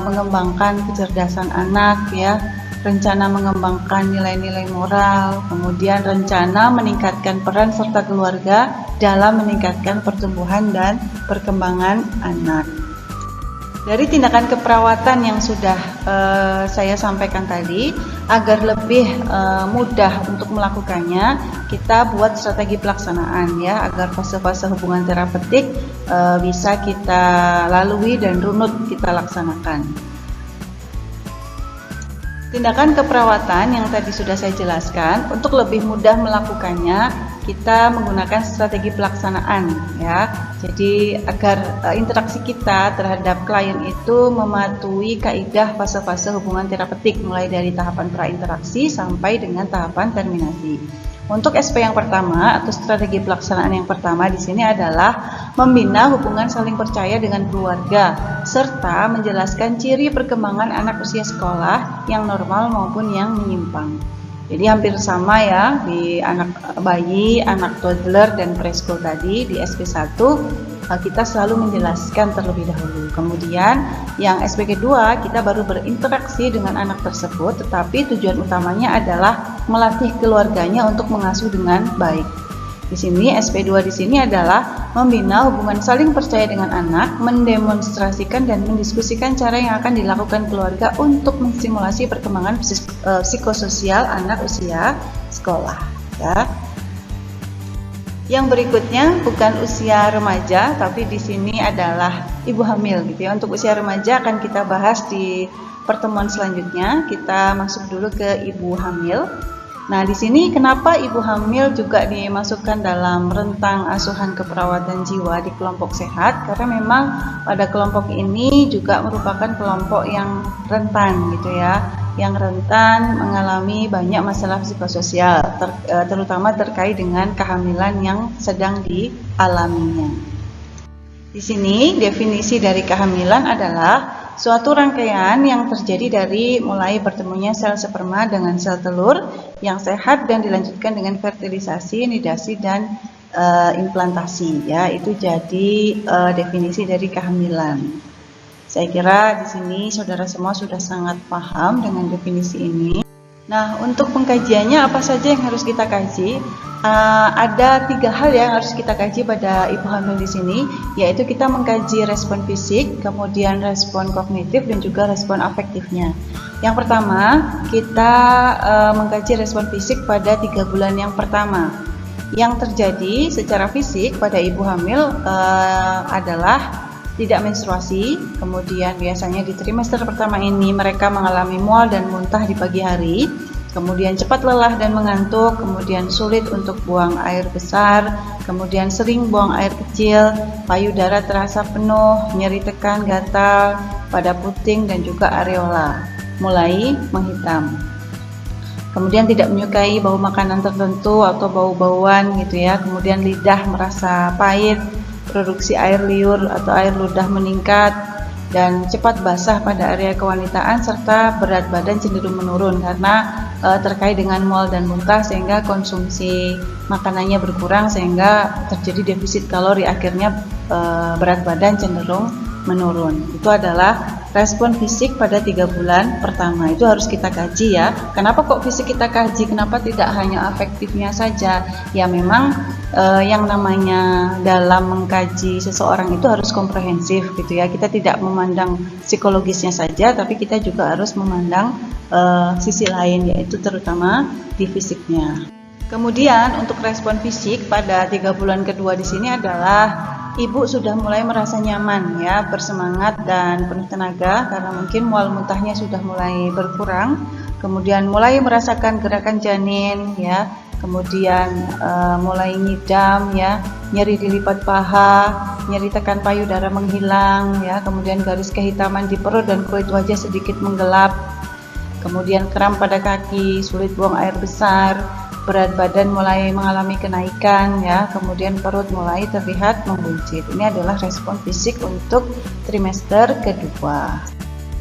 mengembangkan kecerdasan anak, ya, rencana mengembangkan nilai-nilai moral, kemudian rencana meningkatkan peran serta keluarga dalam meningkatkan pertumbuhan dan perkembangan anak. Dari tindakan keperawatan yang sudah saya sampaikan tadi, agar lebih mudah untuk melakukannya, kita buat strategi pelaksanaan, ya, agar fase-fase hubungan terapeutik bisa kita lalui dan runut kita laksanakan. Tindakan keperawatan yang tadi sudah saya jelaskan, untuk lebih mudah melakukannya kita menggunakan strategi pelaksanaan, ya. Jadi agar interaksi kita terhadap klien itu mematuhi kaidah fase-fase hubungan terapeutik mulai dari tahapan prainteraksi sampai dengan tahapan terminasi. Untuk SP yang pertama atau strategi pelaksanaan yang pertama di sini adalah membina hubungan saling percaya dengan keluarga serta menjelaskan ciri perkembangan anak usia sekolah yang normal maupun yang menyimpang. Jadi hampir sama, ya, di anak bayi, anak toddler dan preschool tadi. Di SP1 kita selalu menjelaskan terlebih dahulu. Kemudian yang SP kedua kita baru berinteraksi dengan anak tersebut, tetapi tujuan utamanya adalah melatih keluarganya untuk mengasuh dengan baik. Di sini SP2 di sini adalah membina hubungan saling percaya dengan anak, mendemonstrasikan dan mendiskusikan cara yang akan dilakukan keluarga untuk menstimulasi perkembangan psikososial anak usia sekolah. Ya. Yang berikutnya bukan usia remaja, tapi di sini adalah ibu hamil gitu ya. Untuk usia remaja akan kita bahas di pertemuan selanjutnya. Kita masuk dulu ke ibu hamil. Nah, di sini kenapa ibu hamil juga dimasukkan dalam rentang asuhan keperawatan jiwa di kelompok sehat? Karena memang pada kelompok ini juga merupakan kelompok yang rentan gitu ya, yang rentan mengalami banyak masalah psikososial, terutama terkait dengan kehamilan yang sedang dialaminya. Di sini definisi dari kehamilan adalah suatu rangkaian yang terjadi dari mulai bertemunya sel sperma dengan sel telur yang sehat dan dilanjutkan dengan fertilisasi, nidasi, dan implantasi. Ya, itu jadi definisi dari kehamilan. Saya kira di sini saudara semua sudah sangat paham dengan definisi ini. Nah, untuk pengkajiannya apa saja yang harus kita kaji? Ada 3 hal yang harus kita kaji pada ibu hamil di sini, yaitu kita mengkaji respon fisik, kemudian respon kognitif, dan juga respon afektifnya. Yang pertama, kita mengkaji respon fisik pada 3 bulan yang pertama. Yang terjadi secara fisik pada ibu hamil adalah tidak menstruasi, kemudian biasanya di trimester pertama ini mereka mengalami mual dan muntah di pagi hari, kemudian cepat lelah dan mengantuk, kemudian sulit untuk buang air besar, kemudian sering buang air kecil, payudara terasa penuh, nyeri tekan, gatal pada puting dan juga areola, mulai menghitam. Kemudian tidak menyukai bau makanan tertentu atau bau-bauan gitu ya, kemudian lidah merasa pahit, produksi air liur atau air ludah meningkat, dan cepat basah pada area kewanitaan, serta berat badan cenderung menurun karena terkait dengan mual dan muntah, sehingga konsumsi makanannya berkurang sehingga terjadi defisit kalori, akhirnya berat badan cenderung menurun. Itu adalah respon fisik pada 3 bulan pertama. Itu harus kita kaji ya. Kenapa kok fisik kita kaji? Kenapa tidak hanya afektifnya saja? Ya memang yang namanya dalam mengkaji seseorang itu harus komprehensif gitu ya. Kita tidak memandang psikologisnya saja, tapi kita juga harus memandang sisi lain, yaitu terutama di fisiknya. Kemudian untuk respon fisik pada 3 bulan kedua di sini adalah ibu sudah mulai merasa nyaman ya, bersemangat dan penuh tenaga karena mungkin mual muntahnya sudah mulai berkurang. Kemudian mulai merasakan gerakan janin ya, kemudian mulai ngidam ya, nyeri di lipat paha, nyeri tekan payudara menghilang ya, kemudian garis kehitaman di perut dan kulit wajah sedikit menggelap. Kemudian kram pada kaki, sulit buang air besar, berat badan mulai mengalami kenaikan ya, kemudian perut mulai terlihat membuncit. Ini adalah respon fisik untuk trimester kedua.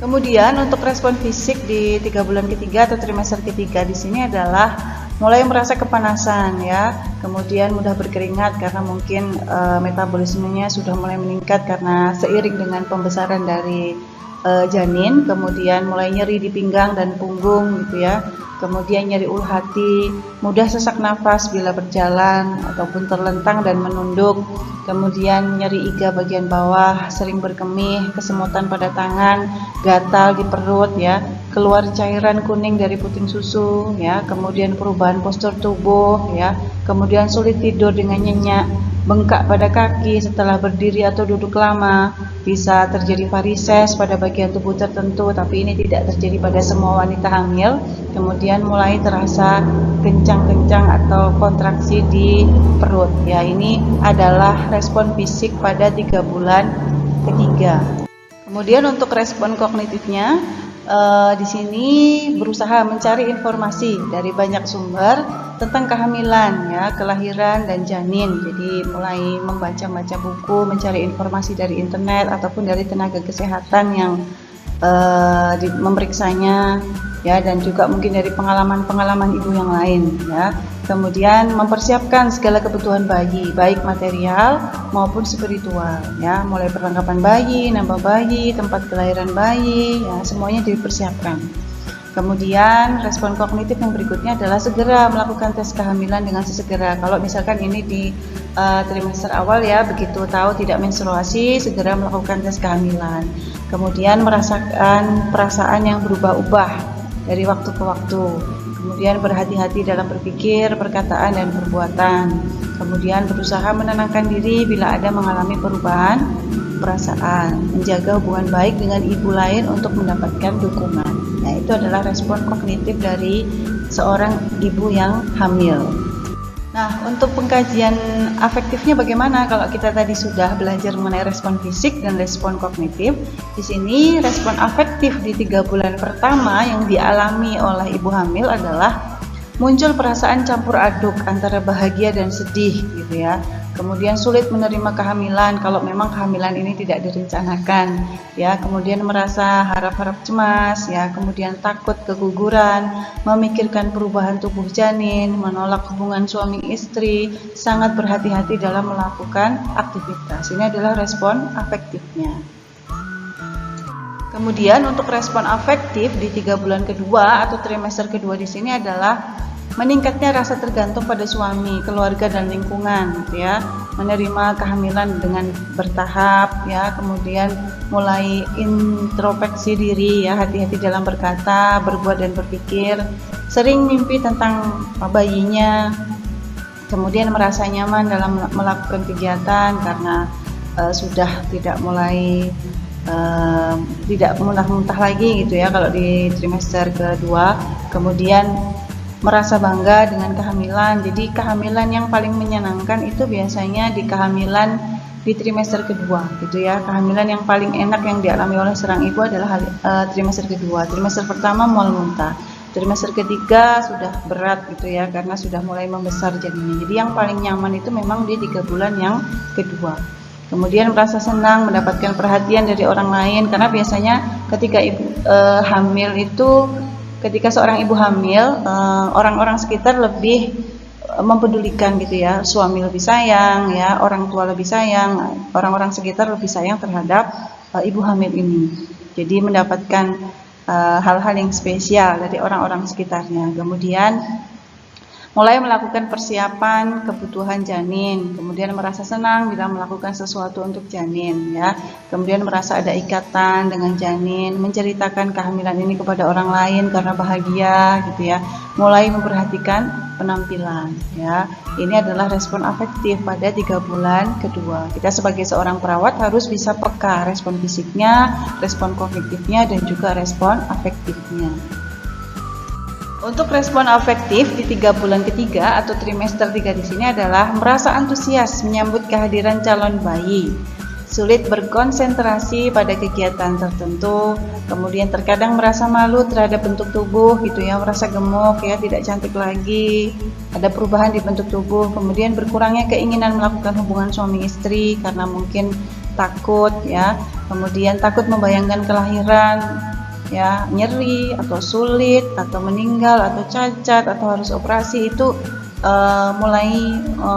Kemudian untuk respon fisik di 3 bulan ketiga atau trimester ketiga di sini adalah mulai merasa kepanasan ya, kemudian mudah berkeringat karena mungkin metabolismenya sudah mulai meningkat karena seiring dengan pembesaran dari janin, kemudian mulai nyeri di pinggang dan punggung gitu ya, kemudian nyeri ulu hati, mudah sesak nafas bila berjalan ataupun terlentang dan menunduk, kemudian nyeri iga bagian bawah, sering berkemih, kesemutan pada tangan, gatal di perut ya, keluar cairan kuning dari puting susu ya, kemudian perubahan postur tubuh ya, kemudian sulit tidur dengan nyenyak, bengkak pada kaki setelah berdiri atau duduk lama, bisa terjadi varises pada bagian tubuh tertentu, tapi ini tidak terjadi pada semua wanita hamil. Kemudian mulai terasa kencang-kencang atau kontraksi di perut ya, ini adalah respon fisik pada 3 bulan ketiga. Kemudian untuk respon kognitifnya, di sini berusaha mencari informasi dari banyak sumber tentang kehamilan ya, kelahiran dan janin. Jadi mulai membaca-baca buku, mencari informasi dari internet ataupun dari tenaga kesehatan yang memeriksanya ya, dan juga mungkin dari pengalaman-pengalaman ibu yang lain ya. Kemudian mempersiapkan segala kebutuhan bayi, baik material maupun spiritual ya, mulai perlengkapan bayi, nambah bayi, tempat kelahiran bayi ya, semuanya dipersiapkan. Kemudian respon kognitif yang berikutnya adalah segera melakukan tes kehamilan dengan sesegera. Kalau misalkan ini di trimester awal ya, begitu tahu tidak menstruasi, segera melakukan tes kehamilan. Kemudian merasakan perasaan yang berubah-ubah dari waktu ke waktu. Kemudian berhati-hati dalam berpikir, perkataan, dan perbuatan. Kemudian berusaha menenangkan diri bila ada mengalami perubahan perasaan. Menjaga hubungan baik dengan ibu lain untuk mendapatkan dukungan. Nah, itu adalah respon kognitif dari seorang ibu yang hamil. Nah, untuk pengkajian afektifnya bagaimana? Kalau kita tadi sudah belajar mengenai respon fisik dan respon kognitif, di sini respon afektif di 3 bulan pertama yang dialami oleh ibu hamil adalah muncul perasaan campur aduk antara bahagia dan sedih gitu ya. Kemudian sulit menerima kehamilan kalau memang kehamilan ini tidak direncanakan ya. Kemudian merasa harap-harap cemas ya, kemudian takut keguguran, memikirkan perubahan tubuh janin, menolak hubungan suami istri, sangat berhati-hati dalam melakukan aktivitas. Ini adalah respon afektifnya. Kemudian untuk respon afektif di 3 bulan kedua atau trimester kedua di sini adalah meningkatnya rasa tergantung pada suami, keluarga, dan lingkungan gitu ya. Menerima kehamilan dengan bertahap ya, kemudian mulai introspeksi diri ya, hati-hati dalam berkata, berbuat, dan berpikir. Sering mimpi tentang bayinya. Kemudian merasa nyaman dalam melakukan kegiatan karena sudah tidak mulai tidak muntah-muntah lagi gitu ya kalau di trimester kedua. Kemudian merasa bangga dengan kehamilan. Jadi kehamilan yang paling menyenangkan itu biasanya di kehamilan di trimester kedua gitu ya. Kehamilan yang paling enak yang dialami oleh seorang ibu adalah trimester kedua. Trimester pertama mual muntah. Trimester ketiga sudah berat gitu ya, karena sudah mulai membesar janinnya. Jadi yang paling nyaman itu memang di 3 bulan yang kedua. Kemudian merasa senang mendapatkan perhatian dari orang lain, karena biasanya ketika ibu hamil itu, ketika seorang ibu hamil, orang-orang sekitar lebih mempedulikan gitu ya. Suami lebih sayang ya, orang tua lebih sayang, orang-orang sekitar lebih sayang terhadap ibu hamil ini. Jadi mendapatkan hal-hal yang spesial dari orang-orang sekitarnya. Kemudian mulai melakukan persiapan kebutuhan janin, kemudian merasa senang bila melakukan sesuatu untuk janin ya. Kemudian merasa ada ikatan dengan janin, menceritakan kehamilan ini kepada orang lain karena bahagia gitu ya. Mulai memperhatikan penampilan ya. Ini adalah respon afektif pada 3 bulan kedua. Kita sebagai seorang perawat harus bisa peka respon fisiknya, respon kognitifnya, dan juga respon afektifnya. Untuk respon afektif di 3 bulan ketiga atau trimester 3 di sini adalah merasa antusias menyambut kehadiran calon bayi, sulit berkonsentrasi pada kegiatan tertentu, kemudian terkadang merasa malu terhadap bentuk tubuh gitu ya, merasa gemuk ya, tidak cantik lagi, ada perubahan di bentuk tubuh, kemudian berkurangnya keinginan melakukan hubungan suami istri karena mungkin takut ya, kemudian takut membayangkan kelahiran ya, nyeri atau sulit atau meninggal atau cacat atau harus operasi, itu mulai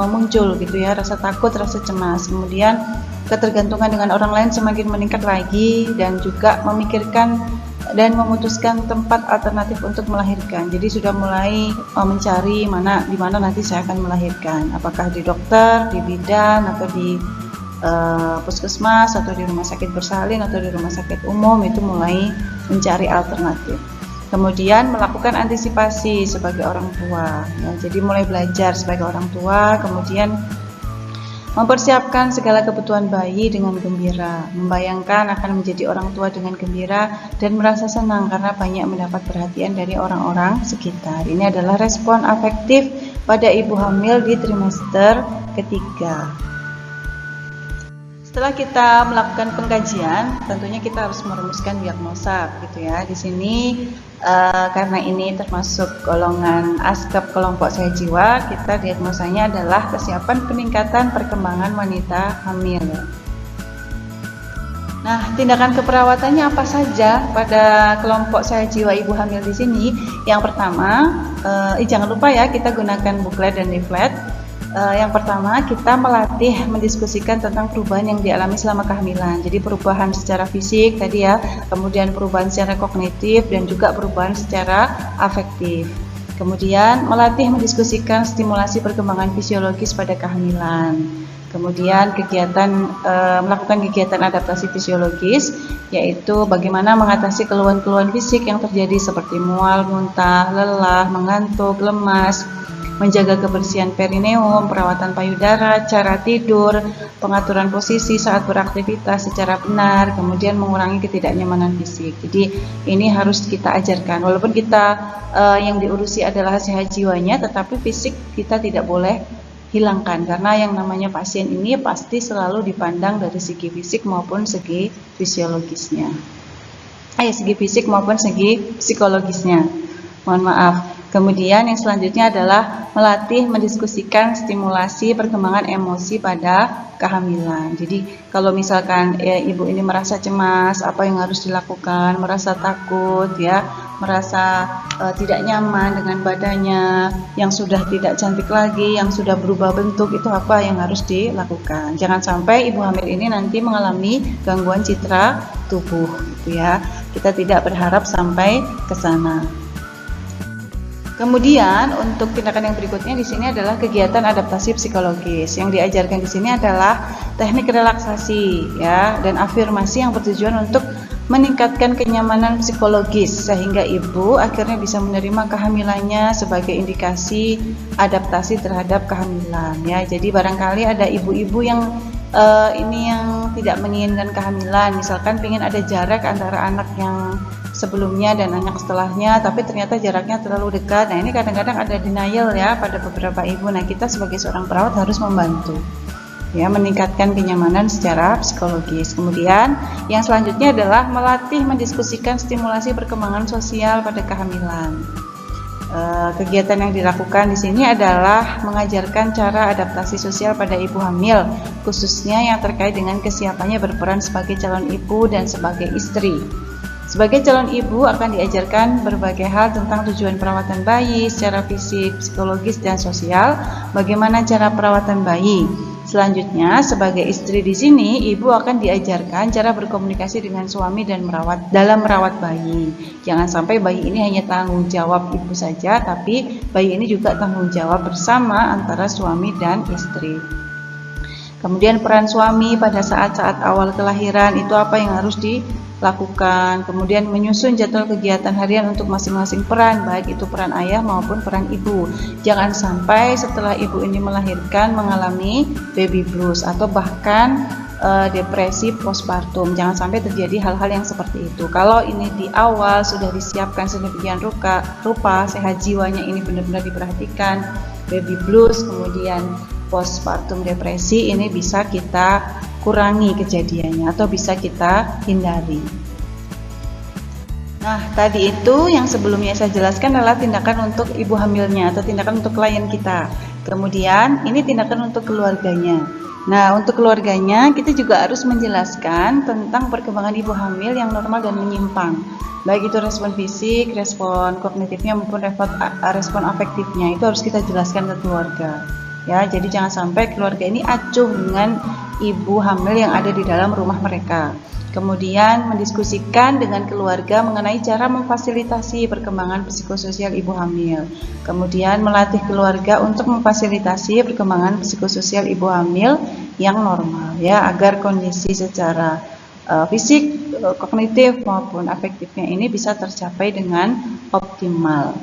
muncul gitu ya, rasa takut, rasa cemas. Kemudian ketergantungan dengan orang lain semakin meningkat lagi, dan juga memikirkan dan memutuskan tempat alternatif untuk melahirkan. Jadi sudah mulai mencari di mana nanti saya akan melahirkan, apakah di dokter, di bidan, atau di puskesmas, atau di rumah sakit bersalin, atau di rumah sakit umum. Itu mulai mencari alternatif. Kemudian melakukan antisipasi sebagai orang tua ya, jadi mulai belajar sebagai orang tua, kemudian mempersiapkan segala kebutuhan bayi dengan gembira, membayangkan akan menjadi orang tua dengan gembira, dan merasa senang karena banyak mendapat perhatian dari orang-orang sekitar. Ini adalah respon afektif pada ibu hamil di trimester ketiga. Setelah kita melakukan pengkajian, tentunya kita harus merumuskan diagnosa gitu ya. Di sini karena ini termasuk golongan ASKEP kelompok sehat jiwa, kita diagnosanya adalah kesiapan peningkatan perkembangan wanita hamil. Nah, tindakan keperawatannya apa saja pada kelompok sehat jiwa ibu hamil di sini? Yang pertama, jangan lupa ya, kita gunakan buklet dan leaflet. Yang pertama, kita melatih mendiskusikan tentang perubahan yang dialami selama kehamilan. Jadi perubahan secara fisik tadi ya, kemudian perubahan secara kognitif dan juga perubahan secara afektif. Kemudian melatih mendiskusikan stimulasi perkembangan fisiologis pada kehamilan. Kemudian melakukan kegiatan adaptasi fisiologis, yaitu bagaimana mengatasi keluhan-keluhan fisik yang terjadi seperti mual, muntah, lelah, mengantuk, lemas, menjaga kebersihan perineum, perawatan payudara, cara tidur, pengaturan posisi saat beraktivitas secara benar, kemudian mengurangi ketidaknyamanan fisik. Jadi ini harus kita ajarkan. Walaupun kita yang diurusi adalah sehat jiwanya, tetapi fisik kita tidak boleh hilangkan, karena yang namanya pasien ini pasti selalu dipandang dari segi fisik maupun segi fisiologisnya. Segi fisik maupun segi psikologisnya. Mohon maaf. Kemudian yang selanjutnya adalah melatih mendiskusikan stimulasi perkembangan emosi pada kehamilan. Jadi kalau misalkan ibu ini merasa cemas, apa yang harus dilakukan, merasa takut ya, merasa tidak nyaman dengan badannya, yang sudah tidak cantik lagi, yang sudah berubah bentuk, itu apa yang harus dilakukan. Jangan sampai ibu hamil ini nanti mengalami gangguan citra tubuh gitu ya. Kita tidak berharap sampai ke sana. Kemudian untuk tindakan yang berikutnya di sini adalah kegiatan adaptasi psikologis. Yang diajarkan di sini adalah teknik relaksasi ya dan afirmasi yang bertujuan untuk meningkatkan kenyamanan psikologis sehingga ibu akhirnya bisa menerima kehamilannya sebagai indikasi adaptasi terhadap kehamilan ya. Jadi barangkali ada ibu-ibu yang yang tidak menginginkan kehamilan, misalkan ingin ada jarak antara anak yang sebelumnya dan anak setelahnya, tapi ternyata jaraknya terlalu dekat. Nah ini kadang-kadang ada denial ya pada beberapa ibu. Nah kita sebagai seorang perawat harus membantu ya, meningkatkan kenyamanan secara psikologis. Kemudian yang selanjutnya adalah melatih mendiskusikan stimulasi perkembangan sosial pada kehamilan. Kegiatan yang dilakukan di sini adalah mengajarkan cara adaptasi sosial pada ibu hamil, khususnya yang terkait dengan kesiapannya berperan sebagai calon ibu dan sebagai istri. Sebagai calon ibu akan diajarkan berbagai hal tentang tujuan perawatan bayi secara fisik, psikologis, dan sosial, bagaimana cara perawatan bayi. Selanjutnya, sebagai istri di sini, ibu akan diajarkan cara berkomunikasi dengan suami dan merawat bayi. Jangan sampai bayi ini hanya tanggung jawab ibu saja, tapi bayi ini juga tanggung jawab bersama antara suami dan istri. Kemudian peran suami pada saat-saat awal kelahiran itu apa yang harus dilakukan. Kemudian menyusun jadwal kegiatan harian untuk masing-masing peran, baik itu peran ayah maupun peran ibu. Jangan sampai setelah ibu ini melahirkan mengalami baby blues atau bahkan depresi postpartum. Jangan sampai terjadi hal-hal yang seperti itu. Kalau ini di awal sudah disiapkan sedemikian rupa, sehat jiwanya ini benar-benar diperhatikan, baby blues kemudian postpartum depresi ini bisa kita kurangi kejadiannya atau bisa kita hindari. Nah, tadi itu yang sebelumnya saya jelaskan adalah tindakan untuk ibu hamilnya atau tindakan untuk klien kita. Kemudian ini tindakan untuk keluarganya. Nah, untuk keluarganya kita juga harus menjelaskan tentang perkembangan ibu hamil yang normal dan menyimpang. Baik itu respon fisik, respon kognitifnya maupun respon afektifnya, itu harus kita jelaskan ke keluarga. Ya, jadi jangan sampai keluarga ini acuh dengan ibu hamil yang ada di dalam rumah mereka. Kemudian mendiskusikan dengan keluarga mengenai cara memfasilitasi perkembangan psikososial ibu hamil. Kemudian melatih keluarga untuk memfasilitasi perkembangan psikososial ibu hamil yang normal ya, agar kondisi secara fisik, kognitif maupun afektifnya ini bisa tercapai dengan optimal.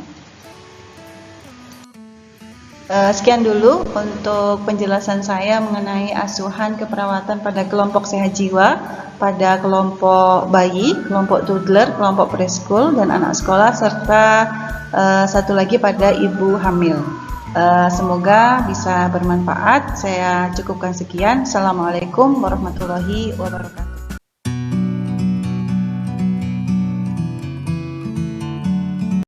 Sekian dulu untuk penjelasan saya mengenai asuhan keperawatan pada kelompok sehat jiwa, pada kelompok bayi, kelompok toddler, kelompok preschool, dan anak sekolah, serta satu lagi pada ibu hamil. Semoga bisa bermanfaat. Saya cukupkan sekian. Assalamualaikum warahmatullahi wabarakatuh.